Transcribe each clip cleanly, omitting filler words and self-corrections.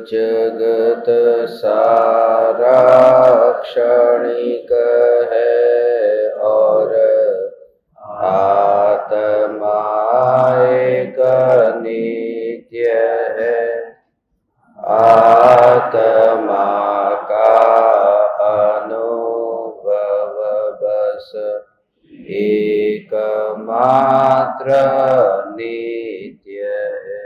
जगत सारा क्षणिक है और आत्मा एक नित्य है। आत्मा का अनुभव बस एकमात्र नित्य है।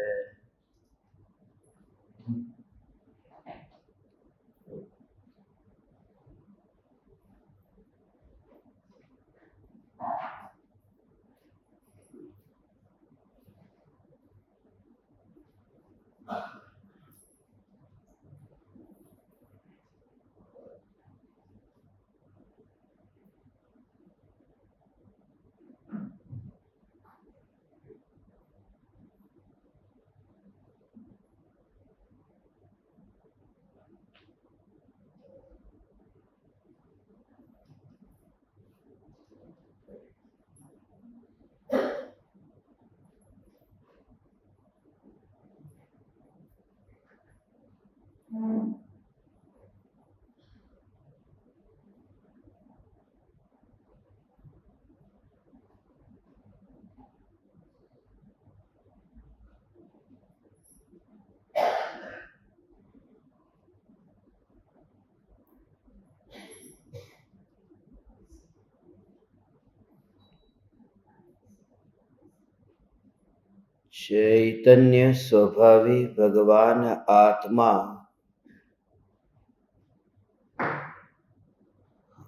चैतन्य स्वभावी भगवान आत्मा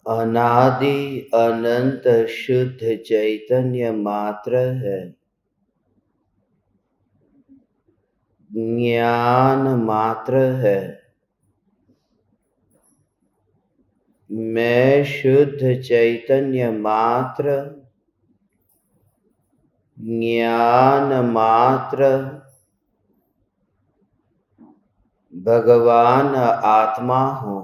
अनादि अनंत शुद्ध चैतन्य मात्र है। ज्ञान मात्र है। मैं शुद्ध चैतन्य मात्र, ज्ञान मात्र, भगवान आत्मा हूँ।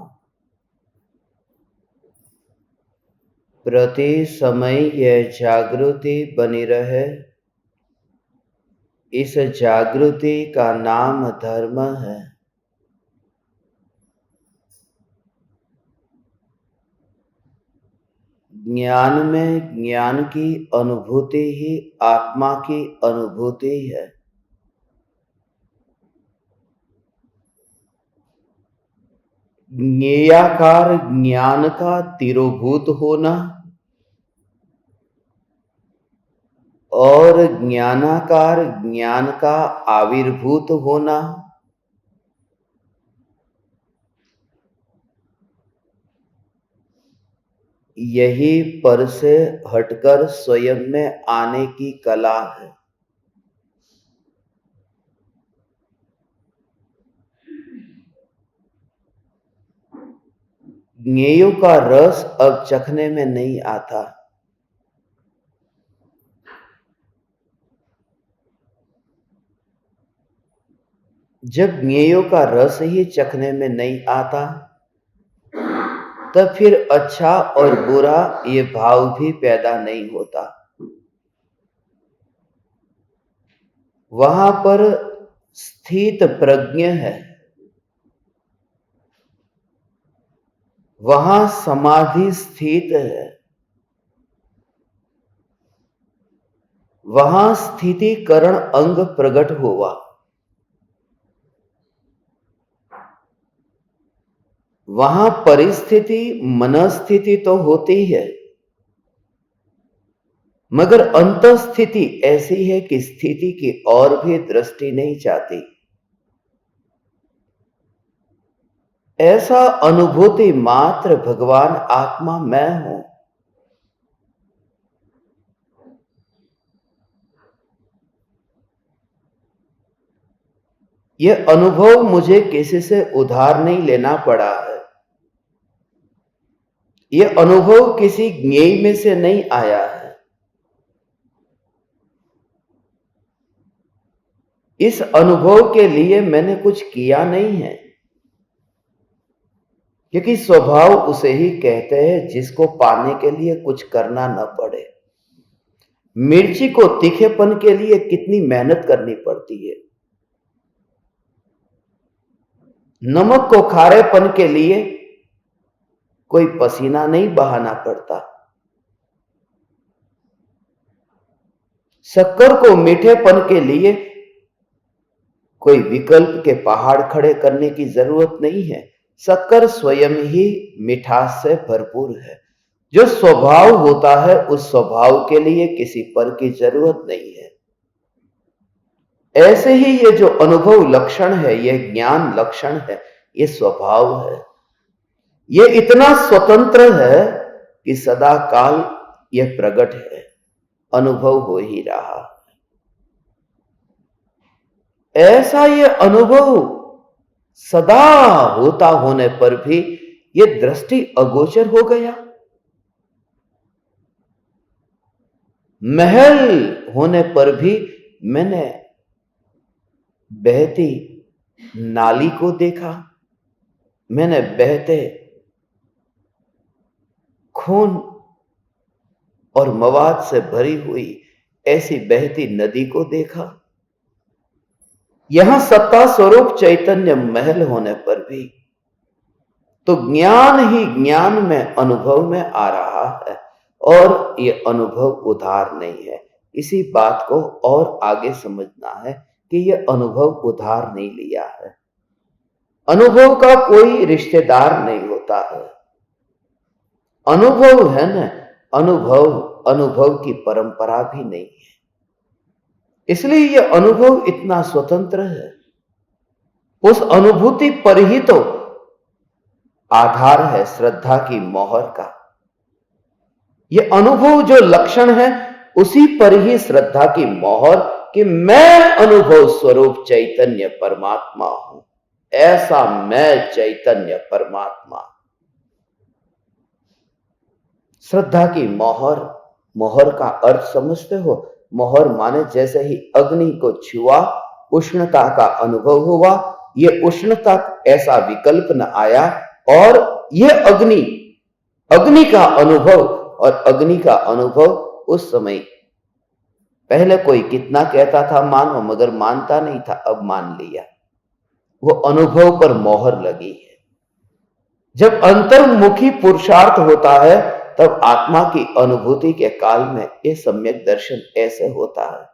प्रति समय यह जागृति बनी रहे, इस जागृति का नाम धर्म है। ज्ञान में ज्ञान की अनुभूति ही आत्मा की अनुभूति है। ज्ञेयाकार ज्ञान का तिरोभूत होना और ज्ञानाकार ज्ञान का आविर्भूत होना, यही पर से हटकर स्वयं में आने की कला है। ज्ञेयों का रस अब चखने में नहीं आता। जब ज्ञेयों का रस ही चखने में नहीं आता, तब फिर अच्छा और बुरा ये भाव भी पैदा नहीं होता। वहां पर स्थित प्रज्ञ है, वहां समाधि स्थित है, वहां स्थितिकरण अंग प्रकट हुआ। वहां परिस्थिति मनस्थिति तो होती है, मगर अंतस्थिति ऐसी है कि स्थिति की और भी दृष्टि नहीं चाहती। ऐसा अनुभूति मात्र भगवान आत्मा मैं हूं। यह अनुभव मुझे किसी से उधार नहीं लेना पड़ा है। यह अनुभव किसी ज्ञेय में से नहीं आया है। इस अनुभव के लिए मैंने कुछ किया नहीं है, क्योंकि स्वभाव उसे ही कहते हैं जिसको पाने के लिए कुछ करना न पड़े। मिर्ची को तीखेपन के लिए कितनी मेहनत करनी पड़ती है। नमक को खारेपन के लिए कोई पसीना नहीं बहाना पड़ता। शक्कर को मीठेपन के लिए कोई विकल्प के पहाड़ खड़े करने की जरूरत नहीं है। शक्कर स्वयं ही मिठास से भरपूर है। जो स्वभाव होता है उस स्वभाव के लिए किसी पर की जरूरत नहीं है। ऐसे ही ये जो अनुभव लक्षण है, ये ज्ञान लक्षण है, ये स्वभाव है। ये इतना स्वतंत्र है कि सदा काल यह प्रकट है, अनुभव हो ही रहा। ऐसा ये अनुभव सदा होता होने पर भी ये दृष्टि अगोचर हो गया। महल होने पर भी मैंने बहती नाली को देखा, मैंने बहते खून और मवाद से भरी हुई ऐसी बहती नदी को देखा। यहां सत्ता स्वरूप चैतन्य महल होने पर भी तो ज्ञान ही ज्ञान में अनुभव में आ रहा है, और ये अनुभव उधार नहीं है। इसी बात को और आगे समझना है कि ये अनुभव उधार नहीं लिया है। अनुभव का कोई रिश्तेदार नहीं होता है। अनुभव है ना, अनुभव की परंपरा भी नहीं है। इसलिए यह अनुभव इतना स्वतंत्र है। उस अनुभूति पर ही तो आधार है श्रद्धा की मोहर का। यह अनुभव जो लक्षण है उसी पर ही श्रद्धा की मोहर कि मैं अनुभव स्वरूप चैतन्य परमात्मा हूं। ऐसा मैं चैतन्य परमात्मा। श्रद्धा की मोहर, मोहर का अर्थ समझते हो? मोहर माने जैसे ही अग्नि को छुआ, उष्णता का अनुभव हुआ। ये उष्णता ऐसा विकल्प न आया, और ये अग्नि का अनुभव, और अग्नि का अनुभव उस समय पहले कोई कितना कहता था मानो, मगर मानता नहीं था, अब मान लिया। वो अनुभव पर मोहर लगी है। जब अंतर्मुखी पुरुषार्थ होता है तब आत्मा की अनुभूति के काल में ये सम्यक दर्शन ऐसे होता है।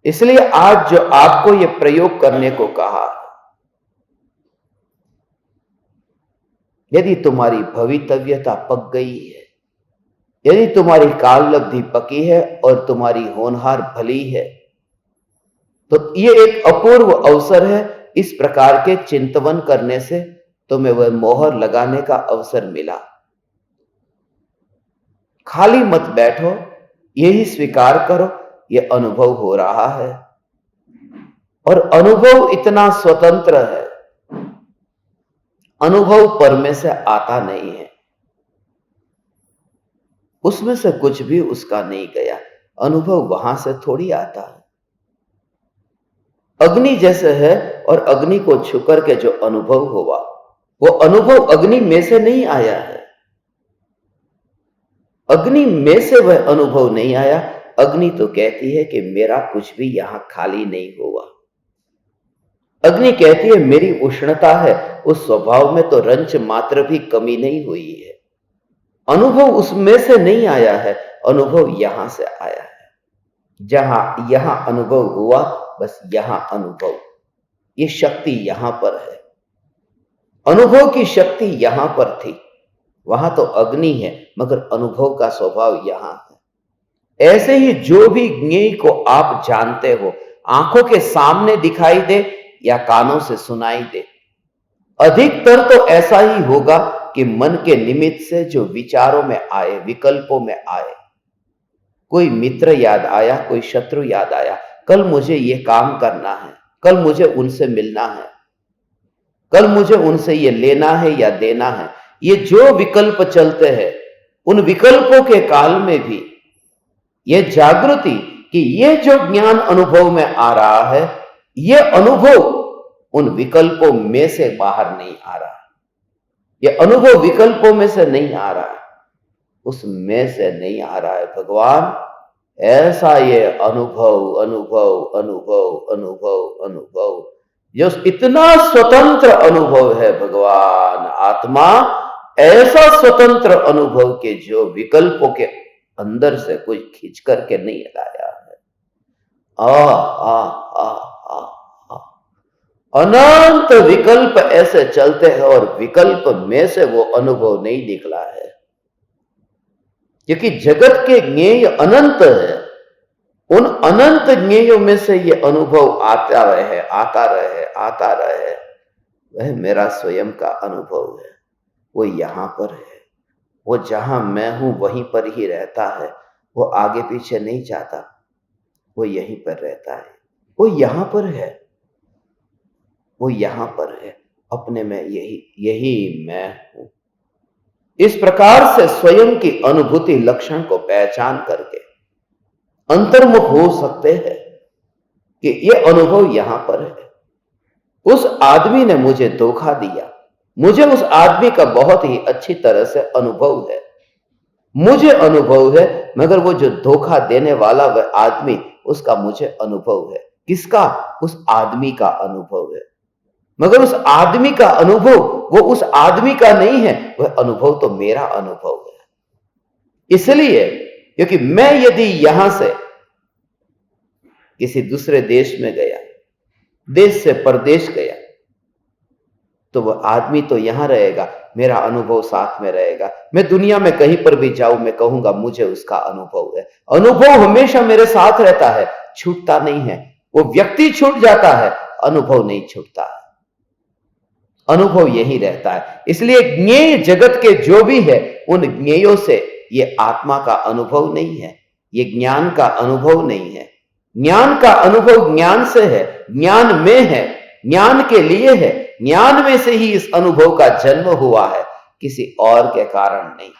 इसलिए आज जो आपको ये प्रयोग करने को कहा, यदि तुम्हारी भवितव्यता पक गई है, यदि तुम्हारी काल लब्धि पकी है और तुम्हारी होनहार भली है, तो ये एक अपूर्व अवसर है। इस प्रकार के चिंतवन करने से तुम्हें वह मोहर लगाने का अवसर मिला। खाली मत बैठो, यही स्वीकार करो यह अनुभव हो रहा है, और अनुभव इतना स्वतंत्र है। अनुभव पर में से आता नहीं है, उसमें से कुछ भी उसका नहीं गया। अनुभव वहां से थोड़ी आता है। अग्नि जैसे है, और अग्नि को छूकर के जो अनुभव हुआ, वो अनुभव अग्नि में से नहीं आया है। अग्नि में से वह अनुभव नहीं आया। अग्नि तो कहती है कि मेरा कुछ भी यहां खाली नहीं हुआ। अग्नि कहती है मेरी उष्णता है, उस स्वभाव में तो रंच मात्र भी कमी नहीं हुई है। अनुभव उसमें से नहीं आया है, अनुभव यहां से आया है। जहां यहां अनुभव हुआ, बस यहां अनुभव, ये शक्ति यहां पर है। अनुभव की शक्ति यहां पर थी, वहां तो अग्नि है, मगर अनुभव का स्वभाव यहां है। ऐसे ही जो भी ज्ञेय को आप जानते हो, आंखों के सामने दिखाई दे या कानों से सुनाई दे, अधिकतर तो ऐसा ही होगा कि मन के निमित्त से जो विचारों में आए, विकल्पों में आए। कोई मित्र याद आया, कोई शत्रु याद आया, कल मुझे ये काम करना है, कल मुझे उनसे मिलना है, कल मुझे उनसे ये लेना है या देना है। ये जो विकल्प चलते हैं, उन विकल्पों के काल में भी ये जागृति कि ये जो ज्ञान अनुभव में आ रहा है, ये अनुभव उन विकल्पों में से बाहर नहीं आ रहा। ये अनुभव विकल्पों में से नहीं आ रहा है, उसमें से नहीं आ रहा है भगवान। ऐसा ये अनुभव अनुभव अनुभव अनुभव अनुभव जो इतना स्वतंत्र अनुभव है भगवान आत्मा, ऐसा स्वतंत्र अनुभव के जो विकल्पों के अंदर से कुछ खींच करके नहीं लाया है। आ आ आ आ आ अनंत विकल्प ऐसे चलते हैं और विकल्प में से वो अनुभव नहीं निकला है, क्योंकि जगत के ज्ञेय अनंत है। उन अनंत ज्ञेयों में से ये अनुभव आता रहे आता रहे आता रहे, वह मेरा स्वयं का अनुभव है। वो यहां पर है, वो जहां मैं हूं वहीं पर ही रहता है, वो आगे पीछे नहीं जाता, वो यहीं पर रहता है, वो यहां पर है, वो यहां पर है, अपने में यही यही मैं हूं। इस प्रकार से स्वयं की अनुभूति लक्षण को पहचान करके अंतर्मुख हो सकते हैं कि ये अनुभव यहां पर है। उस आदमी ने मुझे धोखा दिया, मुझे उस आदमी का बहुत ही अच्छी तरह से अनुभव है, मुझे अनुभव है, मगर वो जो धोखा देने वाला वह आदमी, उसका मुझे अनुभव है। किसका? उस आदमी का अनुभव है, मगर उस आदमी का अनुभव वो उस आदमी का नहीं है, वह अनुभव तो मेरा अनुभव है। इसलिए क्योंकि मैं यदि यहां से किसी दूसरे देश में गया, देश से परदेश गया, तो वह आदमी तो यहां रहेगा, मेरा अनुभव साथ में रहेगा। मैं दुनिया में कहीं पर भी जाऊं, मैं कहूंगा मुझे उसका अनुभव है। अनुभव हमेशा मेरे साथ रहता है, छूटता नहीं है। वो व्यक्ति छूट जाता है, अनुभव नहीं छूटता है, अनुभव यही रहता है। इसलिए ज्ञेय जगत के जो भी है, उन ज्ञेयों से ये आत्मा का अनुभव नहीं है, ये ज्ञान का अनुभव नहीं है। ज्ञान का अनुभव ज्ञान से है, ज्ञान में है, ज्ञान के लिए है, ज्ञान में से ही इस अनुभव का जन्म हुआ है, किसी और के कारण नहीं।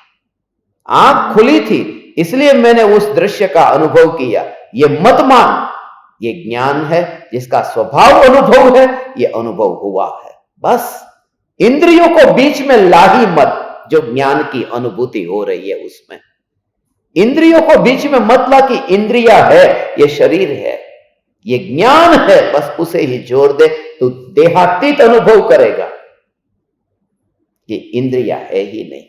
आंख खुली थी इसलिए मैंने उस दृश्य का अनुभव किया, ये मत मान, ये ज्ञान है, जिसका स्वभाव अनुभव है, ये अनुभव हुआ है। बस इंद्रियों को बीच में ला ही मत, जो ज्ञान की अनुभूति हो रही है उसमें। इंद्रियों को बीच में मत ला कि इंद्रिया है, ये शरीर है, ये ज्ञान है, बस उसे ही जोड़ दे तो देहातीत अनुभव करेगा कि इंद्रिया है ही नहीं।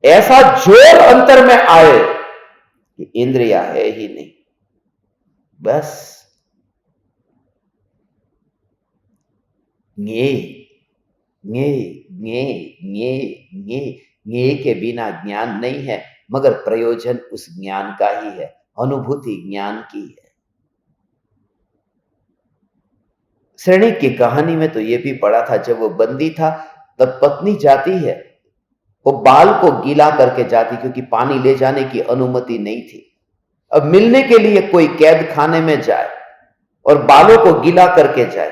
ऐसा जोर अंतर में आए कि इंद्रिया है ही नहीं। बस ज्ञेय के बिना ज्ञान नहीं है, मगर प्रयोजन उस ज्ञान का ही है, अनुभूति ज्ञान की है। श्रेणी की कहानी में तो यह भी पढ़ा था, जब वो बंदी था तब पत्नी जाती है, वो बाल को गीला करके जाती, क्योंकि पानी ले जाने की अनुमति नहीं थी। अब मिलने के लिए कोई कैद खाने में जाए और बालों को गीला करके जाए,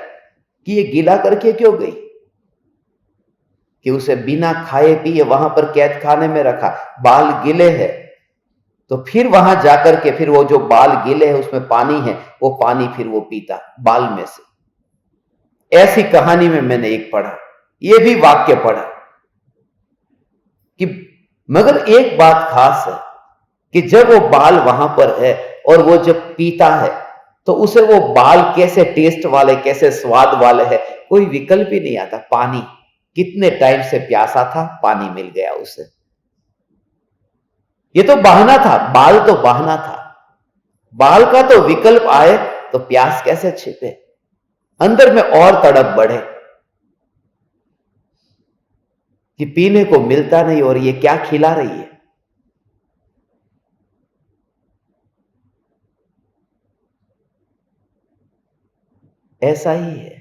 कि ये गीला करके क्यों गई? कि उसे बिना खाए पिए वहां पर कैद खाने में रखा, बाल गीले हैं, तो फिर वहां जाकर के फिर वो जो बाल गीले हैं उसमें पानी है, वो पानी फिर वो पीता बाल में से। ऐसी कहानी में मैंने एक पढ़ा, ये भी वाक्य पढ़ा कि मगर एक बात खास है कि जब वो बाल वहां पर है और वो जब पीता है, तो उसे वो बाल कैसे टेस्ट वाले, कैसे स्वाद वाले है, कोई विकल्प ही नहीं आता। पानी, कितने टाइम से प्यासा था, पानी मिल गया उसे। ये तो बहाना था, बाल तो बहाना था, बाल का तो विकल्प आए तो प्यास कैसे छिपे, अंदर में और तड़प बढ़े कि पीने को मिलता नहीं और ये क्या खिला रही है। ऐसा ही है,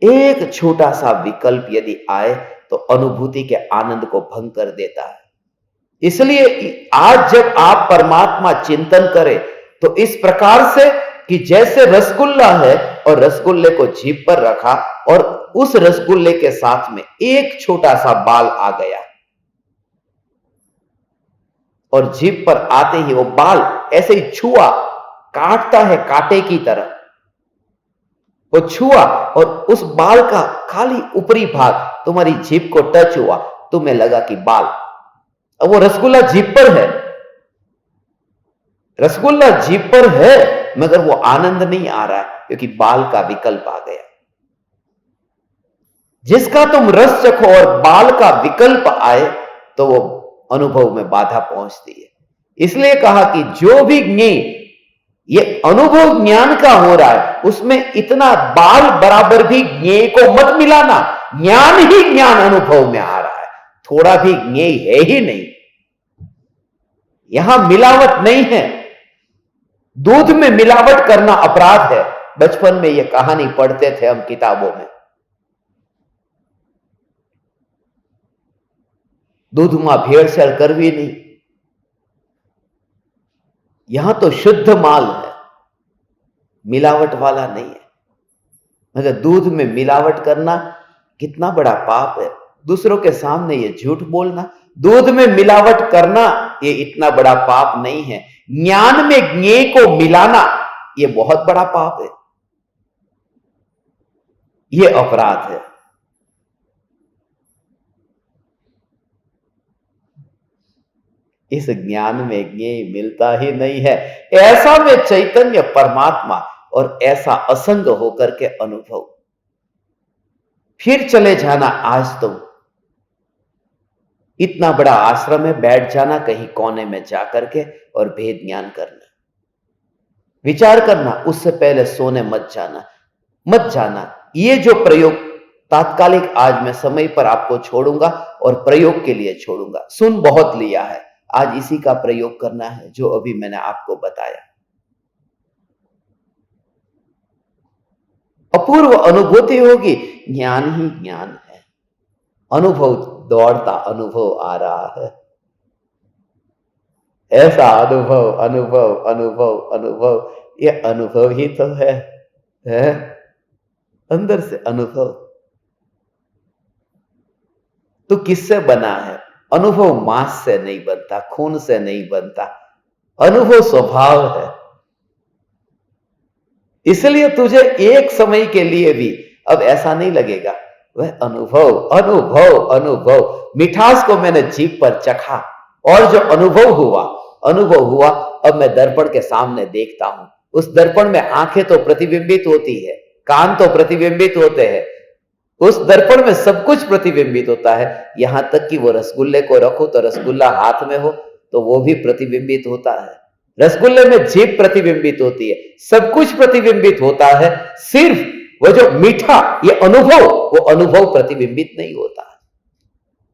एक छोटा सा विकल्प यदि आए तो अनुभूति के आनंद को भंग कर देता है। इसलिए आज जब आप परमात्मा चिंतन करें तो इस प्रकार से कि जैसे रसगुल्ला है और रसगुल्ले को जीभ पर रखा और उस रसगुल्ले के साथ में एक छोटा सा बाल आ गया और जीभ पर आते ही वो बाल ऐसे ही छुआ, काटता है कांटे की तरह, वो छुआ और उस बाल का खाली ऊपरी भाग तुम्हारी जीभ को टच हुआ, तुम्हें लगा कि बाल। अब वो रसगुल्ला जीभ पर है, रसगुल्ला जीभ पर है, मगर वो आनंद नहीं आ रहा है, क्योंकि बाल का विकल्प आ गया। जिसका तुम रस चखो और बाल का विकल्प आए तो वो अनुभव में बाधा पहुंचती है। इसलिए कहा कि जो भी ज्ञेय ये अनुभव ज्ञान का हो रहा है उसमें इतना बाल बराबर भी ज्ञेय को मत मिलाना। ज्ञान ही ज्ञान अनुभव में आ रहा है, थोड़ा भी ज्ञेय है ही नहीं। यहां मिलावट नहीं है। दूध में मिलावट करना अपराध है। बचपन में यह कहानी पढ़ते थे हम किताबों में। दूध में भेड़सेड़ करवी नहीं। यहां तो शुद्ध माल है, मिलावट वाला नहीं है। मगर दूध में मिलावट करना कितना बड़ा पाप है। दूसरों के सामने ये झूठ बोलना, दूध में मिलावट करना ये इतना बड़ा पाप नहीं है। ज्ञान में ज्ञेय को मिलाना ये बहुत बड़ा पाप है, ये अपराध है। इस ज्ञान में ज्ञेय मिलता ही नहीं है। ऐसा में चैतन्य परमात्मा और ऐसा असंग होकर के अनुभव। फिर चले जाना आज तुम इतना बड़ा आश्रम में बैठ जाना कहीं कोने में जाकर के और भेद ज्ञान करना, विचार करना। उससे पहले सोने मत जाना, मत जाना। ये जो प्रयोग तात्कालिक आज मैं समय पर आपको छोड़ूंगा और प्रयोग के लिए छोड़ूंगा। सुन बहुत लिया है, आज इसी का प्रयोग करना है जो अभी मैंने आपको बताया। अपूर्व अनुभूति होगी, ज्ञान ही ज्ञान है। अनुभव दौड़ता अनुभव आ रहा है। ऐसा अनुभव अनुभव अनुभव अनुभव, ये अनुभव ही तो है? अंदर से अनुभव। तो किससे बना है? अनुभव मांस से नहीं बनता, खून से नहीं बनता। अनुभव स्वभाव है। इसलिए तुझे एक समय के लिए भी अब ऐसा नहीं लगेगा। वह अनुभव अनुभव अनुभव, मिठास को मैंने जीभ पर चखा और जो अनुभव हुआ, अब मैं दर्पण के सामने देखता हूं। उस दर्पण में आंखें तो प्रतिबिंबित होती है, कान तो प्रतिबिंबित होते हैं, उस दर्पण में सब कुछ प्रतिबिंबित होता है। यहां तक कि वो रसगुल्ले को रखो तो रसगुल्ला हाथ में हो तो वो भी प्रतिबिंबित होता है। रसगुल्ले में जीभ प्रतिबिंबित होती है, सब कुछ प्रतिबिंबित होता है। सिर्फ वो जो मीठा, ये अनुभव, वो अनुभव प्रतिबिंबित नहीं होता।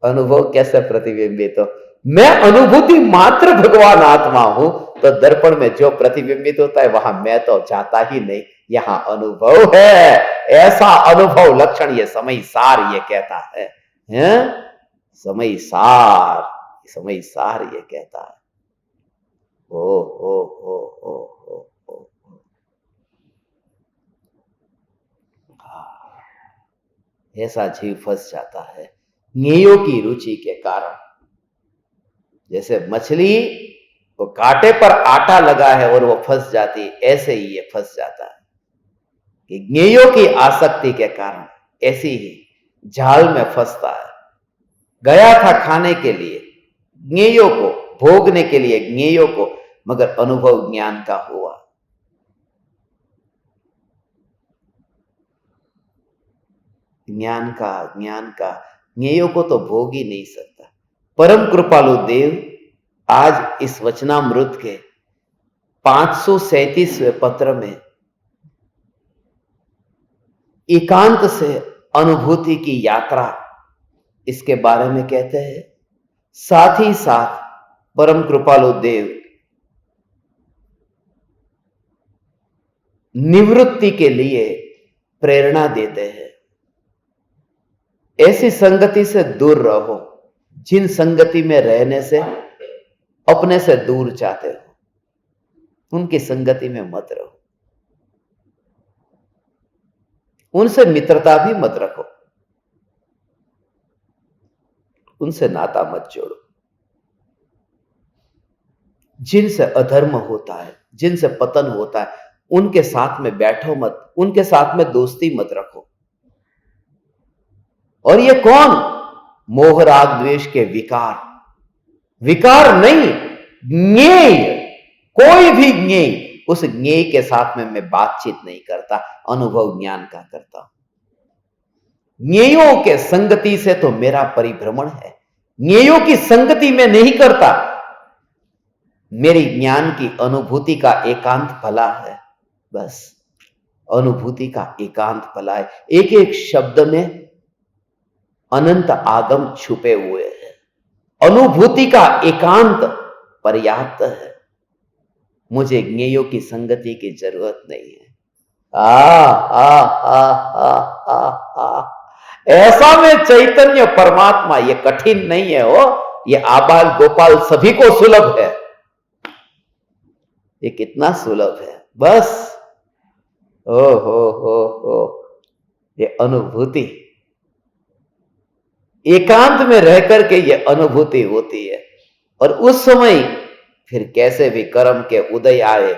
अनुभव कैसे प्रतिबिंबित हो? मैं अनुभूति मात्र भगवान आत्मा हूं, तो दर्पण में जो प्रतिबिंबित होता है वहां मैं तो जाता ही नहीं। यहां अनुभव है, ऐसा अनुभव लक्षण ये समय सार ये कहता है, समय सार, समय सार ये कहता है। ओ ऐसा जीव फंस जाता है ज्ञेयों की रुचि के कारण। जैसे मछली को कांटे पर आटा लगा है और वो फंस जाती है, ऐसे ही ये फंस जाता है कि ज्ञेयों की आसक्ति के कारण ऐसी ही जाल में फंसता है। गया था खाने के लिए ज्ञेयों को, भोगने के लिए ज्ञेयों को, मगर अनुभव ज्ञान का हुआ। ज्ञान का ज्ञेयों को तो भोग ही नहीं सकता। परम कृपालु देव आज इस वचनामृत के 537वें पत्र में एकांत से अनुभूति की यात्रा, इसके बारे में कहते हैं। साथ ही साथ परम कृपालु देव निवृत्ति के लिए प्रेरणा देते हैं। ऐसी संगति से दूर रहो जिन संगति में रहने से अपने से दूर जाते हो। उनकी संगति में मत रहो, उनसे मित्रता भी मत रखो, उनसे नाता मत जोड़ो। जिनसे अधर्म होता है, जिनसे पतन होता है, उनके साथ में बैठो मत, उनके साथ में दोस्ती मत रखो। और ये कौन? मोह राग द्वेष के विकार, विकार नहीं, ज्ञेय। कोई भी ज्ञेय, उस ज्ञेय के साथ में मैं बातचीत नहीं करता, अनुभव ज्ञान का करता हूं। ज्ञेयों के संगति से तो मेरा परिभ्रमण है। ज्ञेयों की संगति में नहीं करता। मेरी ज्ञान की अनुभूति का एकांत भला है। बस अनुभूति का एकांत भला है। एक एक शब्द में अनंत आगम छुपे हुए हैं। अनुभूति का एकांत पर्याप्त है। मुझे ज्ञेयों की संगति की जरूरत नहीं है। आ आ आ आ आ आ ऐसा में चैतन्य परमात्मा, ये कठिन नहीं है हो, ये आबाल गोपाल सभी को सुलभ है। ये कितना सुलभ है। बस ओ हो, ये अनुभूति एकांत में रह करके ये अनुभूति होती है। और उस समय फिर कैसे भी कर्म के उदय आए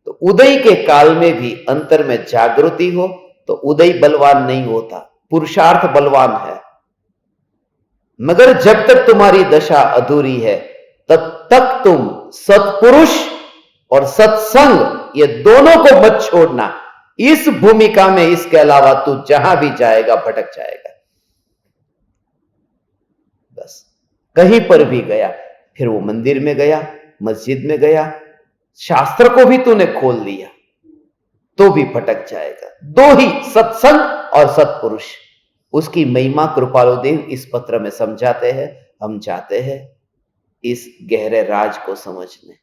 तो उदय के काल में भी अंतर में जागृति हो तो उदय बलवान नहीं होता, पुरुषार्थ बलवान है। मगर जब तक तुम्हारी दशा अधूरी है तब तक तुम सत्पुरुष और सत्संग ये दोनों को मत छोड़ना। इस भूमिका में इसके अलावा तू जहां भी जाएगा भटक जाएगा। बस कहीं पर भी गया, फिर वो मंदिर में गया, मस्जिद में गया, शास्त्र को भी तूने खोल लिया तो भी भटक जाएगा। दो ही, सत्संग और सत्पुरुष। उसकी महिमा कृपालुदेव इस पत्र में समझाते हैं। हम चाहते हैं इस गहरे राज को समझने।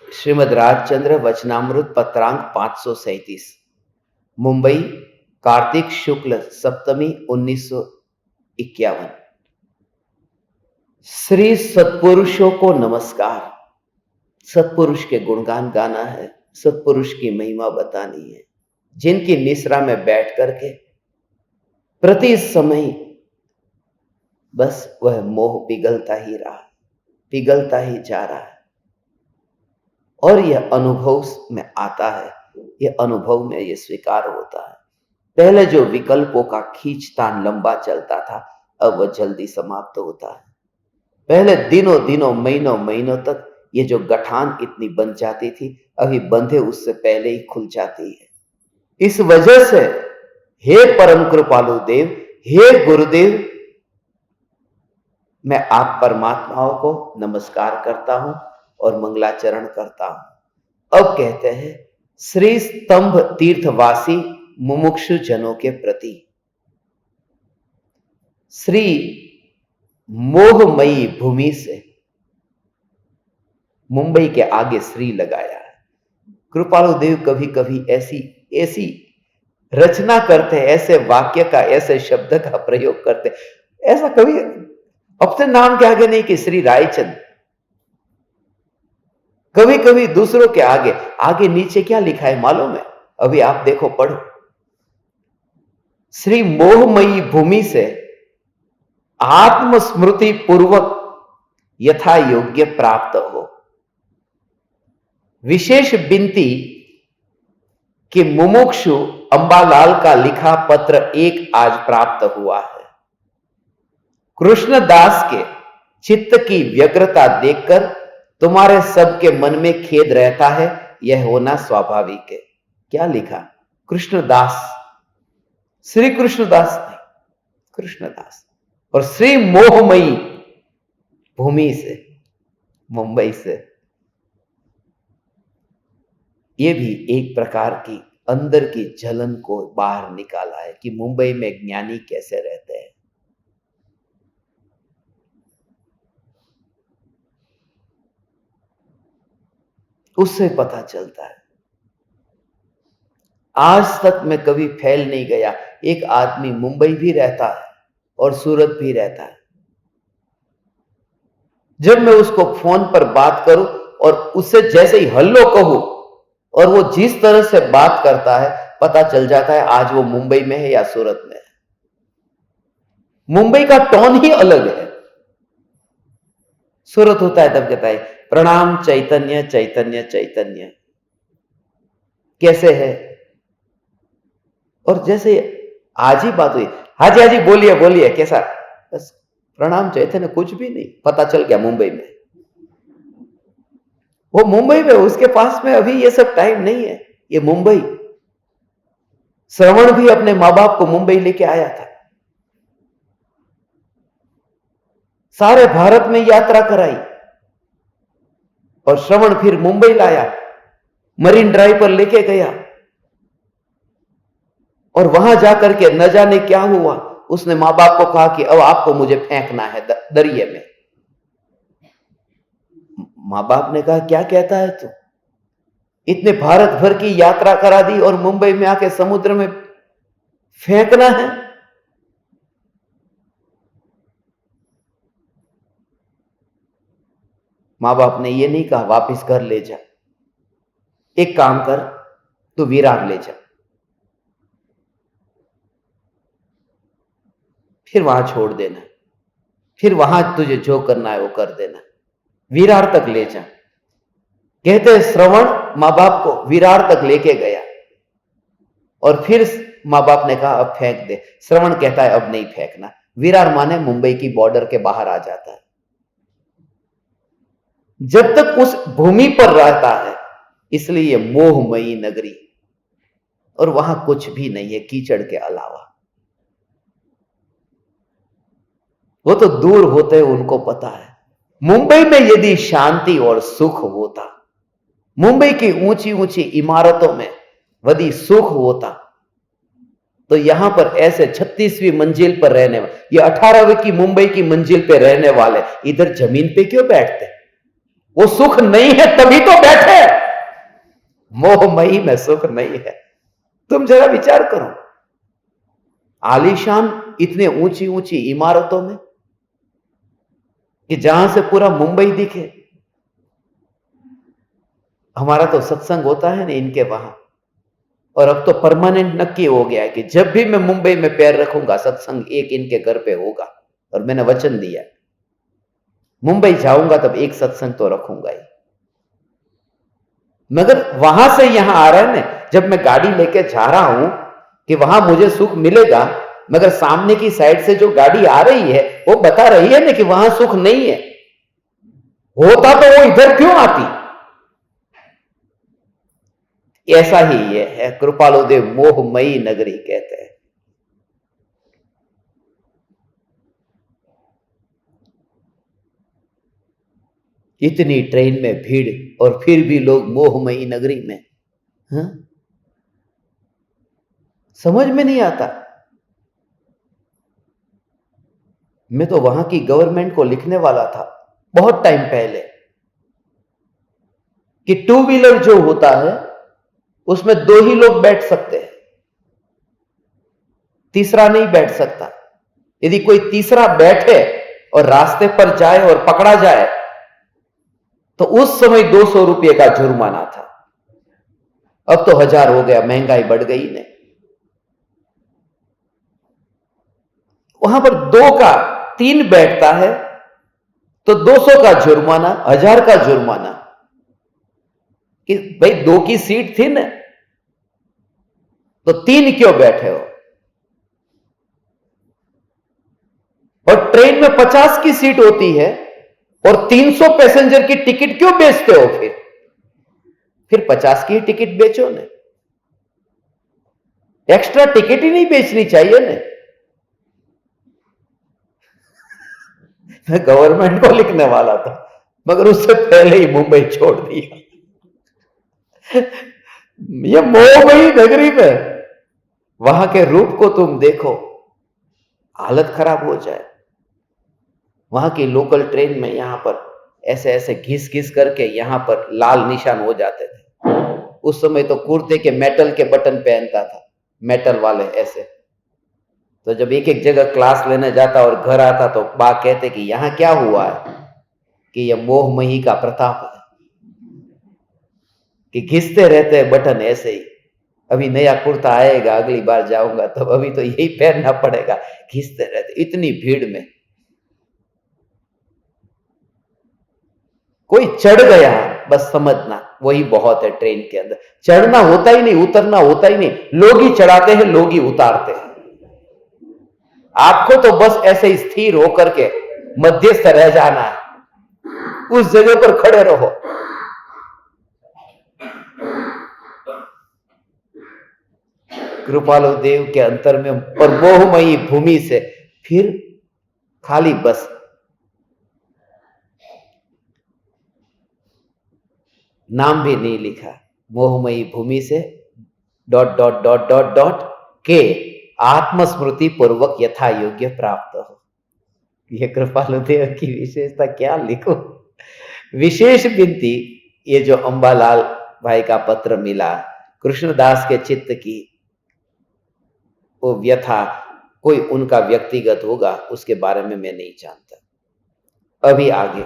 श्रीमद राजचंद्र वचनामृत पत्रांक 537, मुंबई, कार्तिक शुक्ल सप्तमी 1951। श्री सत्पुरुषों को नमस्कार। सत्पुरुष के गुणगान गाना है, सत्पुरुष की महिमा बतानी है, जिनकी निश्रा में बैठ करके प्रति समय बस वह मोह पिघलता ही रहा, पिघलता ही जा रहा है। और यह अनुभव में आता है, यह अनुभव में यह स्वीकार होता है। पहले जो विकल्पों का खींचतान लंबा चलता था अब वह जल्दी समाप्त होता है। पहले दिनों दिनों महीनों महीनों तक ये जो गठान इतनी बन जाती थी अभी बंधे उससे पहले ही खुल जाती है। इस वजह से हे परम कृपालु देव, हे गुरुदेव, मैं आप परमात्माओं को नमस्कार करता हूं और मंगलाचरण करता हूं। अब कहते हैं श्री स्तंभ तीर्थवासी मुमुक्षु जनों के प्रति। श्री मोहमयी भूमि से मुंबई के आगे श्री लगाया है। कृपालु देव कभी कभी ऐसी रचना करते हैं, ऐसे वाक्य का, ऐसे शब्द का प्रयोग करते, ऐसा कभी अपने नाम के आगे नहीं कि श्री रायचंद। कभी कभी दूसरों के आगे, आगे नीचे क्या लिखा है मालूम है? अभी आप देखो, पढ़ो। श्री मोहमयी भूमि से आत्मस्मृति पूर्वक यथा योग्य प्राप्त हो। विशेष विनती कि मुमुक्षु अंबालाल का लिखा पत्र एक आज प्राप्त हुआ है। कृष्णदास के चित्त की व्यग्रता देखकर तुम्हारे सबके मन में खेद रहता है, यह होना स्वाभाविक है। क्या लिखा? कृष्णदास, श्री कृष्णदास नहीं, कृष्णदास। और श्री मोहमयी भूमि से, मुंबई से। यह भी एक प्रकार की अंदर की जलन को बाहर निकाला है कि मुंबई में ज्ञानी कैसे रहते हैं। उससे पता चलता है। आज तक मैं कभी फैल नहीं गया। एक आदमी मुंबई भी रहता है और सूरत भी रहता है। जब मैं उसको फोन पर बात करूं और उससे जैसे ही हेलो कहूं और वो जिस तरह से बात करता है पता चल जाता है आज वो मुंबई में है या सूरत में है। मुंबई का टोन ही अलग है। सूरत होता है तब कहता है प्रणाम चैतन्य चैतन्य चैतन्य, कैसे है? और जैसे आज ही बात हुई, हाजी हाजी बोलिए बोलिए, कैसा? बस प्रणाम चैतन्य, कुछ भी नहीं, पता चल गया मुंबई में। वो मुंबई में, उसके पास में अभी ये सब टाइम नहीं है। ये मुंबई, श्रवण भी अपने मां बाप को मुंबई लेके आया था, सारे भारत में यात्रा कराई, और श्रवण फिर मुंबई लाया, मरीन ड्राइव पर लेके गया, और वहां जाकर के न जाने क्या हुआ, उसने मां बाप को कहा कि अब आपको मुझे फेंकना है दरिए में। मां बाप ने कहा क्या कहता है तू, इतने भारत भर की यात्रा करा दी और मुंबई में आके समुद्र में फेंकना है। मां बाप ने यह नहीं कहा वापस घर ले जा, एक काम कर, तू विरार ले जा, फिर वहां छोड़ देना, फिर वहां तुझे जो करना है वो कर देना, विरार तक ले जा। कहते श्रवण मां बाप को विरार तक लेके गया, और फिर मां बाप ने कहा अब फेंक दे। श्रवण कहता है अब नहीं फेंकना। विरार माने मुंबई की बॉर्डर के बाहर आ जाता है। जब तक उस भूमि पर रहता है, इसलिए मोहमयी नगरी, और वहां कुछ भी नहीं है कीचड़ के अलावा। वो तो दूर होते उनको पता है। मुंबई में यदि शांति और सुख होता, मुंबई की ऊंची ऊंची इमारतों में यदि सुख होता, तो यहां पर ऐसे 36वीं मंजिल पर रहने वाले, ये 18वीं की मुंबई की मंजिल पे रहने वाले इधर जमीन पे क्यों बैठते? वो सुख नहीं है तभी तो बैठे। मोहमयी में सुख नहीं है। तुम जरा विचार करो, आलीशान इतने ऊंची ऊंची इमारतों में कि जहां से पूरा मुंबई दिखे। हमारा तो सत्संग होता है ना इनके वहां, और अब तो परमानेंट नक्की हो गया है कि जब भी मैं मुंबई में पैर रखूंगा सत्संग एक इनके घर पे होगा, और मैंने वचन दिया मुंबई जाऊंगा तब एक सत्संग तो रखूंगा ही। मगर वहां से यहां आ रहा है ना, जब मैं गाड़ी लेके जा रहा हूं कि वहां मुझे सुख मिलेगा, मगर सामने की साइड से जो गाड़ी आ रही है वो बता रही है ना कि वहां सुख नहीं है। होता तो वो इधर क्यों आती? ऐसा ही ये है कृपालुदेव मोहमयी नगरी कहते हैं। इतनी ट्रेन में भीड़ और फिर भी लोग मोहमयी नगरी में। हाँ? समझ में नहीं आता। मैं तो वहां की गवर्नमेंट को लिखने वाला था बहुत टाइम पहले कि टू व्हीलर जो होता है उसमें 2 ही लोग बैठ सकते हैं, तीसरा नहीं बैठ सकता। यदि कोई तीसरा बैठे और रास्ते पर जाए और पकड़ा जाए तो उस समय 200 रुपये का जुर्माना था। अब तो 1000 हो गया, महंगाई बढ़ गई ने। वहां पर 2 का 3 बैठता है तो 200 का जुर्माना, 1000 का जुर्माना। कि भाई 2 की सीट थी ना, तो 3 क्यों बैठे हो? और ट्रेन में 50 की सीट होती है और 300 पैसेंजर की टिकट क्यों बेचते हो? फिर 50 की टिकट बेचो ने, एक्स्ट्रा टिकट ही नहीं बेचनी चाहिए ने। मैं गवर्नमेंट को लिखने वाला था, मगर उससे पहले ही मुंबई छोड़ दिया। ये मोहमयी नगरी में वहां के रूप को तुम देखो, हालत खराब हो जाए। वहां की लोकल ट्रेन में यहां पर ऐसे ऐसे घिस घिस करके यहां पर लाल निशान हो जाते थे। उस समय तो कुर्ते के मेटल के बटन पहनता था, मेटल वाले ऐसे। तो जब एक एक जगह क्लास लेने जाता और घर आता तो बा कहते कि यहां क्या हुआ है, कि यह मोहमयी का प्रताप है कि घिसते रहते हैं बटन ऐसे ही। अभी नया कुर्ता आएगा, अगली बार जाऊंगा तब, अभी तो यही पहनना पड़ेगा। घिसते रहते इतनी भीड़ में। कोई चढ़ गया बस समझना वही बहुत है। ट्रेन के अंदर चढ़ना होता ही नहीं, उतरना होता ही नहीं। लोग ही चढ़ाते हैं, लोग ही उतारते हैं। आपको तो बस ऐसे ही स्थिर होकर के मध्यस्थ रह जाना है, उस जगह पर खड़े रहो। कृपालु देव के अंतर में और मोहमयी भूमि से फिर खाली बस नाम भी नहीं लिखा। मोहमयी भूमि से dot dot dot dot dot के आत्मस्मृति पूर्वक यथा योग्य प्राप्त हो। यह कृपालु देव की विशेषता क्या लिखो। विशेष विनती, ये जो अंबालाल भाई का पत्र मिला, कृष्णदास के चित्त की वो व्यथा, कोई उनका व्यक्तिगत होगा, उसके बारे में मैं नहीं जानता। अभी आगे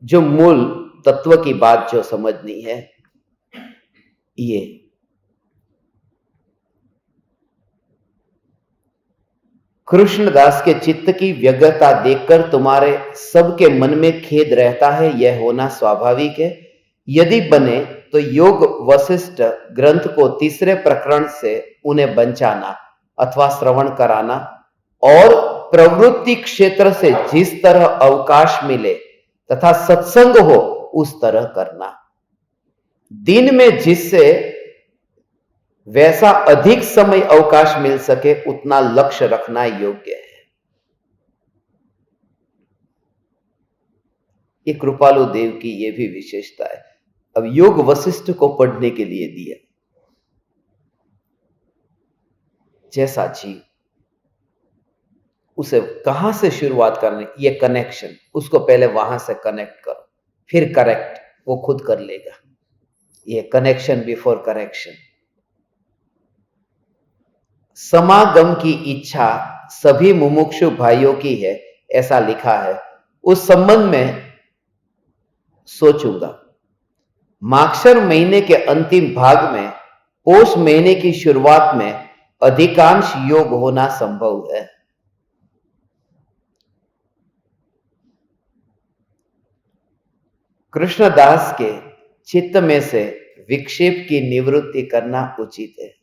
जो मूल तत्व की बात जो समझनी है, ये कृष्णदास के चित्त की व्यग्रता देखकर तुम्हारे सबके मन में खेद रहता है, यह होना स्वाभाविक है। यदि बने तो योग वशिष्ठ ग्रंथ को तीसरे प्रकरण से उन्हें बंचाना अथवा श्रवण कराना और प्रवृत्ति क्षेत्र से जिस तरह अवकाश मिले तथा सत्संग हो उस तरह करना। दिन में जिससे वैसा अधिक समय अवकाश मिल सके उतना लक्ष्य रखना योग्य है। ये कृपालु देव की यह भी विशेषता है। अब योग वशिष्ठ को पढ़ने के लिए दिया, जैसा जीव उसे कहां से शुरुआत करनी, ये कनेक्शन, उसको पहले वहां से कनेक्ट करो, फिर करेक्ट वो खुद कर लेगा। ये कनेक्शन बिफोर करेक्शन। समागम की इच्छा सभी मुमुक्षु भाइयों की है, ऐसा लिखा है। उस संबंध में सोचूंगा। माक्षर महीने के अंतिम भाग में, पौष महीने की शुरुआत में अधिकांश योग होना संभव है। कृष्णदास के चित्त में से विक्षेप की निवृत्ति करना उचित है।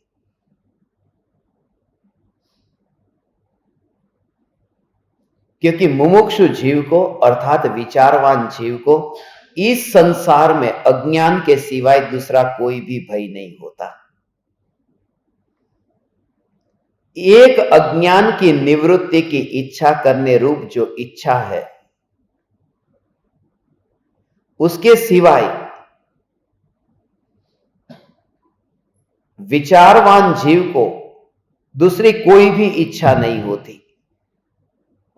क्योंकि मुमुक्षु जीव को अर्थात विचारवान जीव को इस संसार में अज्ञान के सिवाय दूसरा कोई भी भय नहीं होता। एक अज्ञान की निवृत्ति की इच्छा करने रूप जो इच्छा है, उसके सिवाय विचारवान जीव को दूसरी कोई भी इच्छा नहीं होती।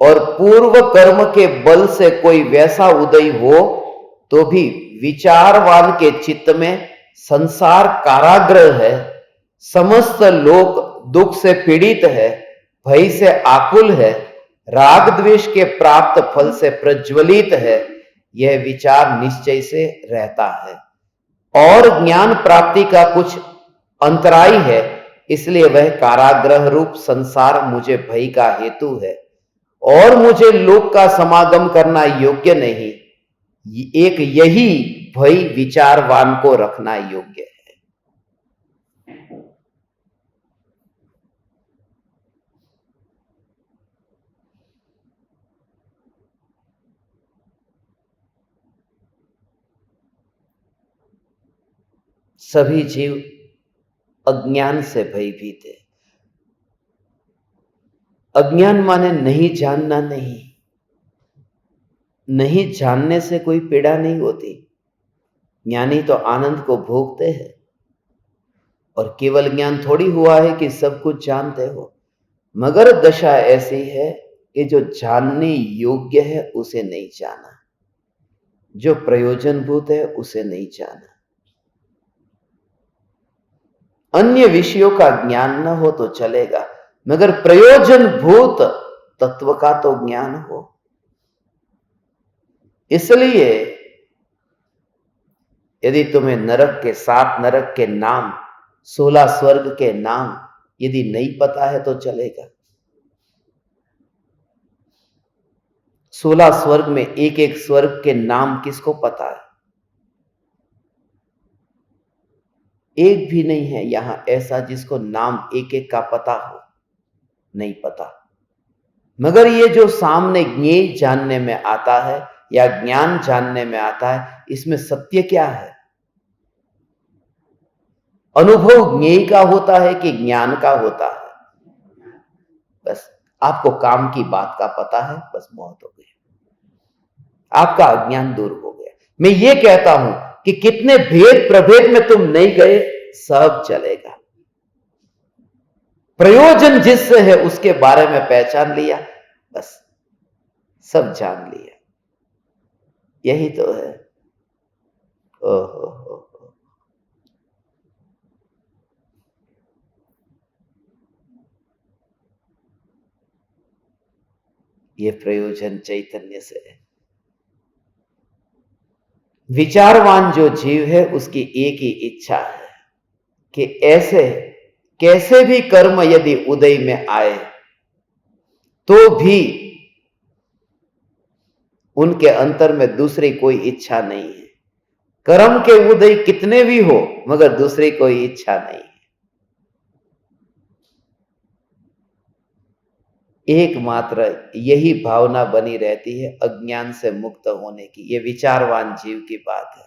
और पूर्व कर्म के बल से कोई वैसा उदय हो तो भी विचारवान के चित्त में संसार कारागृह है, समस्त लोग दुख से पीड़ित है, भय से आकुल है, राग द्वेष के प्राप्त फल से प्रज्वलित है, यह विचार निश्चय से रहता है। और ज्ञान प्राप्ति का कुछ अंतराय है, इसलिए वह कारागृह रूप संसार मुझे भय का हेतु है और मुझे लोक का समागम करना योग्य नहीं। एक यही भय विचारवान को रखना योग्य है। सभी जीव अज्ञान से भयभीत है। अज्ञान माने नहीं जानना, नहीं जानने से कोई पीड़ा नहीं होती। ज्ञानी तो आनंद को भोगते हैं। और केवल ज्ञान थोड़ी हुआ है कि सब कुछ जानते हो, मगर दशा ऐसी है कि जो जानने योग्य है उसे नहीं जाना, जो प्रयोजनभूत है उसे नहीं जाना। अन्य विषयों का ज्ञान न हो तो चलेगा, मगर प्रयोजनभूत तत्व का तो ज्ञान हो। इसलिए यदि तुम्हें नरक के 7 नरक के नाम, 16 स्वर्ग के नाम यदि नहीं पता है तो चलेगा। 16 स्वर्ग में एक एक स्वर्ग के नाम किसको पता है? एक भी नहीं है यहां ऐसा जिसको नाम एक एक का पता हो, नहीं पता। मगर ये जो सामने ज्ञेय जानने में आता है या ज्ञान जानने में आता है, इसमें सत्य क्या है? अनुभव ज्ञेय का होता है कि ज्ञान का होता है? बस आपको काम की बात का पता है, बस बहुत हो गया, आपका अज्ञान दूर हो गया। मैं ये कहता हूं कि कितने भेद प्रभेद में तुम नहीं गए, सब चलेगा। प्रयोजन जिससे है उसके बारे में पहचान लिया, बस सब जान लिया। यही तो है। ओहो। ये प्रयोजन चैतन्य से है। विचारवान जो जीव है उसकी एक ही इच्छा है कि ऐसे कैसे भी कर्म यदि उदय में आए तो भी उनके अंतर में दूसरी कोई इच्छा नहीं है। कर्म के उदय कितने भी हो मगर दूसरी कोई इच्छा नहीं है। एकमात्र यही भावना बनी रहती है अज्ञान से मुक्त होने की। ये विचारवान जीव की बात है।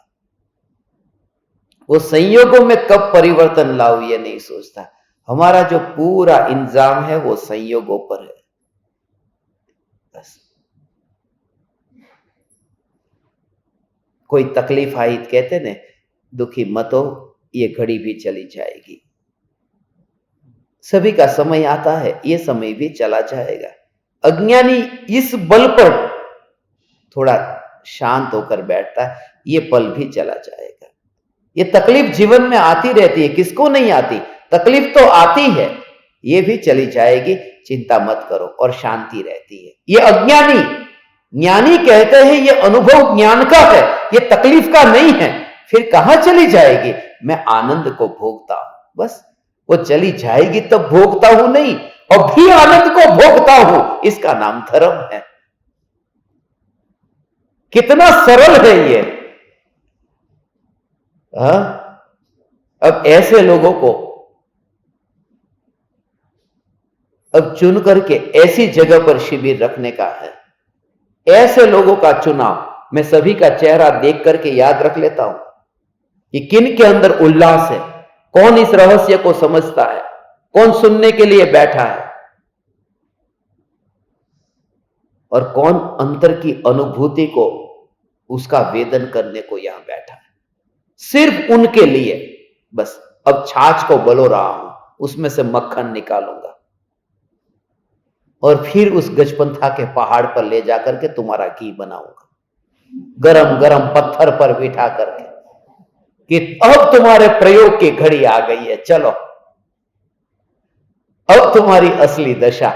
वो संयोगों में कब परिवर्तन लाऊं ये नहीं सोचता। हमारा जो पूरा इंतजाम है वो संयोगों पर है। बस कोई तकलीफ आई कहते ने, दुखी मत हो, ये घड़ी भी चली जाएगी। सभी का समय आता है, ये समय भी चला जाएगा। अज्ञानी इस बल पर थोड़ा शांत होकर बैठता है, ये पल भी चला जाएगा। ये तकलीफ जीवन में आती रहती है, किसको नहीं आती? तकलीफ तो आती है, ये भी चली जाएगी, चिंता मत करो, और शांति रहती है। ये अज्ञानी, ज्ञानी कहते हैं ये अनुभव ज्ञान का है, ये तकलीफ का नहीं है। फिर कहां चली जाएगी? मैं आनंद को भोगता हूं, बस वो चली जाएगी तब भोगता हूं नहीं, और भी आनंद को भोगता हूं, इसका नाम धर्म है। कितना सरल है ये। अब ऐसे लोगों को अब चुन करके ऐसी जगह पर शिविर रखने का है। ऐसे लोगों का चुनाव मैं सभी का चेहरा देख करके याद रख लेता हूं कि किन के अंदर उल्लास है, कौन इस रहस्य को समझता है, कौन सुनने के लिए बैठा है, और कौन अंतर की अनुभूति को, उसका वेदन करने को यहां बैठा है। सिर्फ उनके लिए बस अब छाछ को बलो रहा हूं, उसमें से मक्खन निकालूंगा और फिर उस गजपंथा के पहाड़ पर ले जाकर के तुम्हारा घी बनाऊंगा, गरम गरम पत्थर पर बिठा करके, कि अब तुम्हारे प्रयोग की घड़ी आ गई है, चलो अब तुम्हारी असली दशा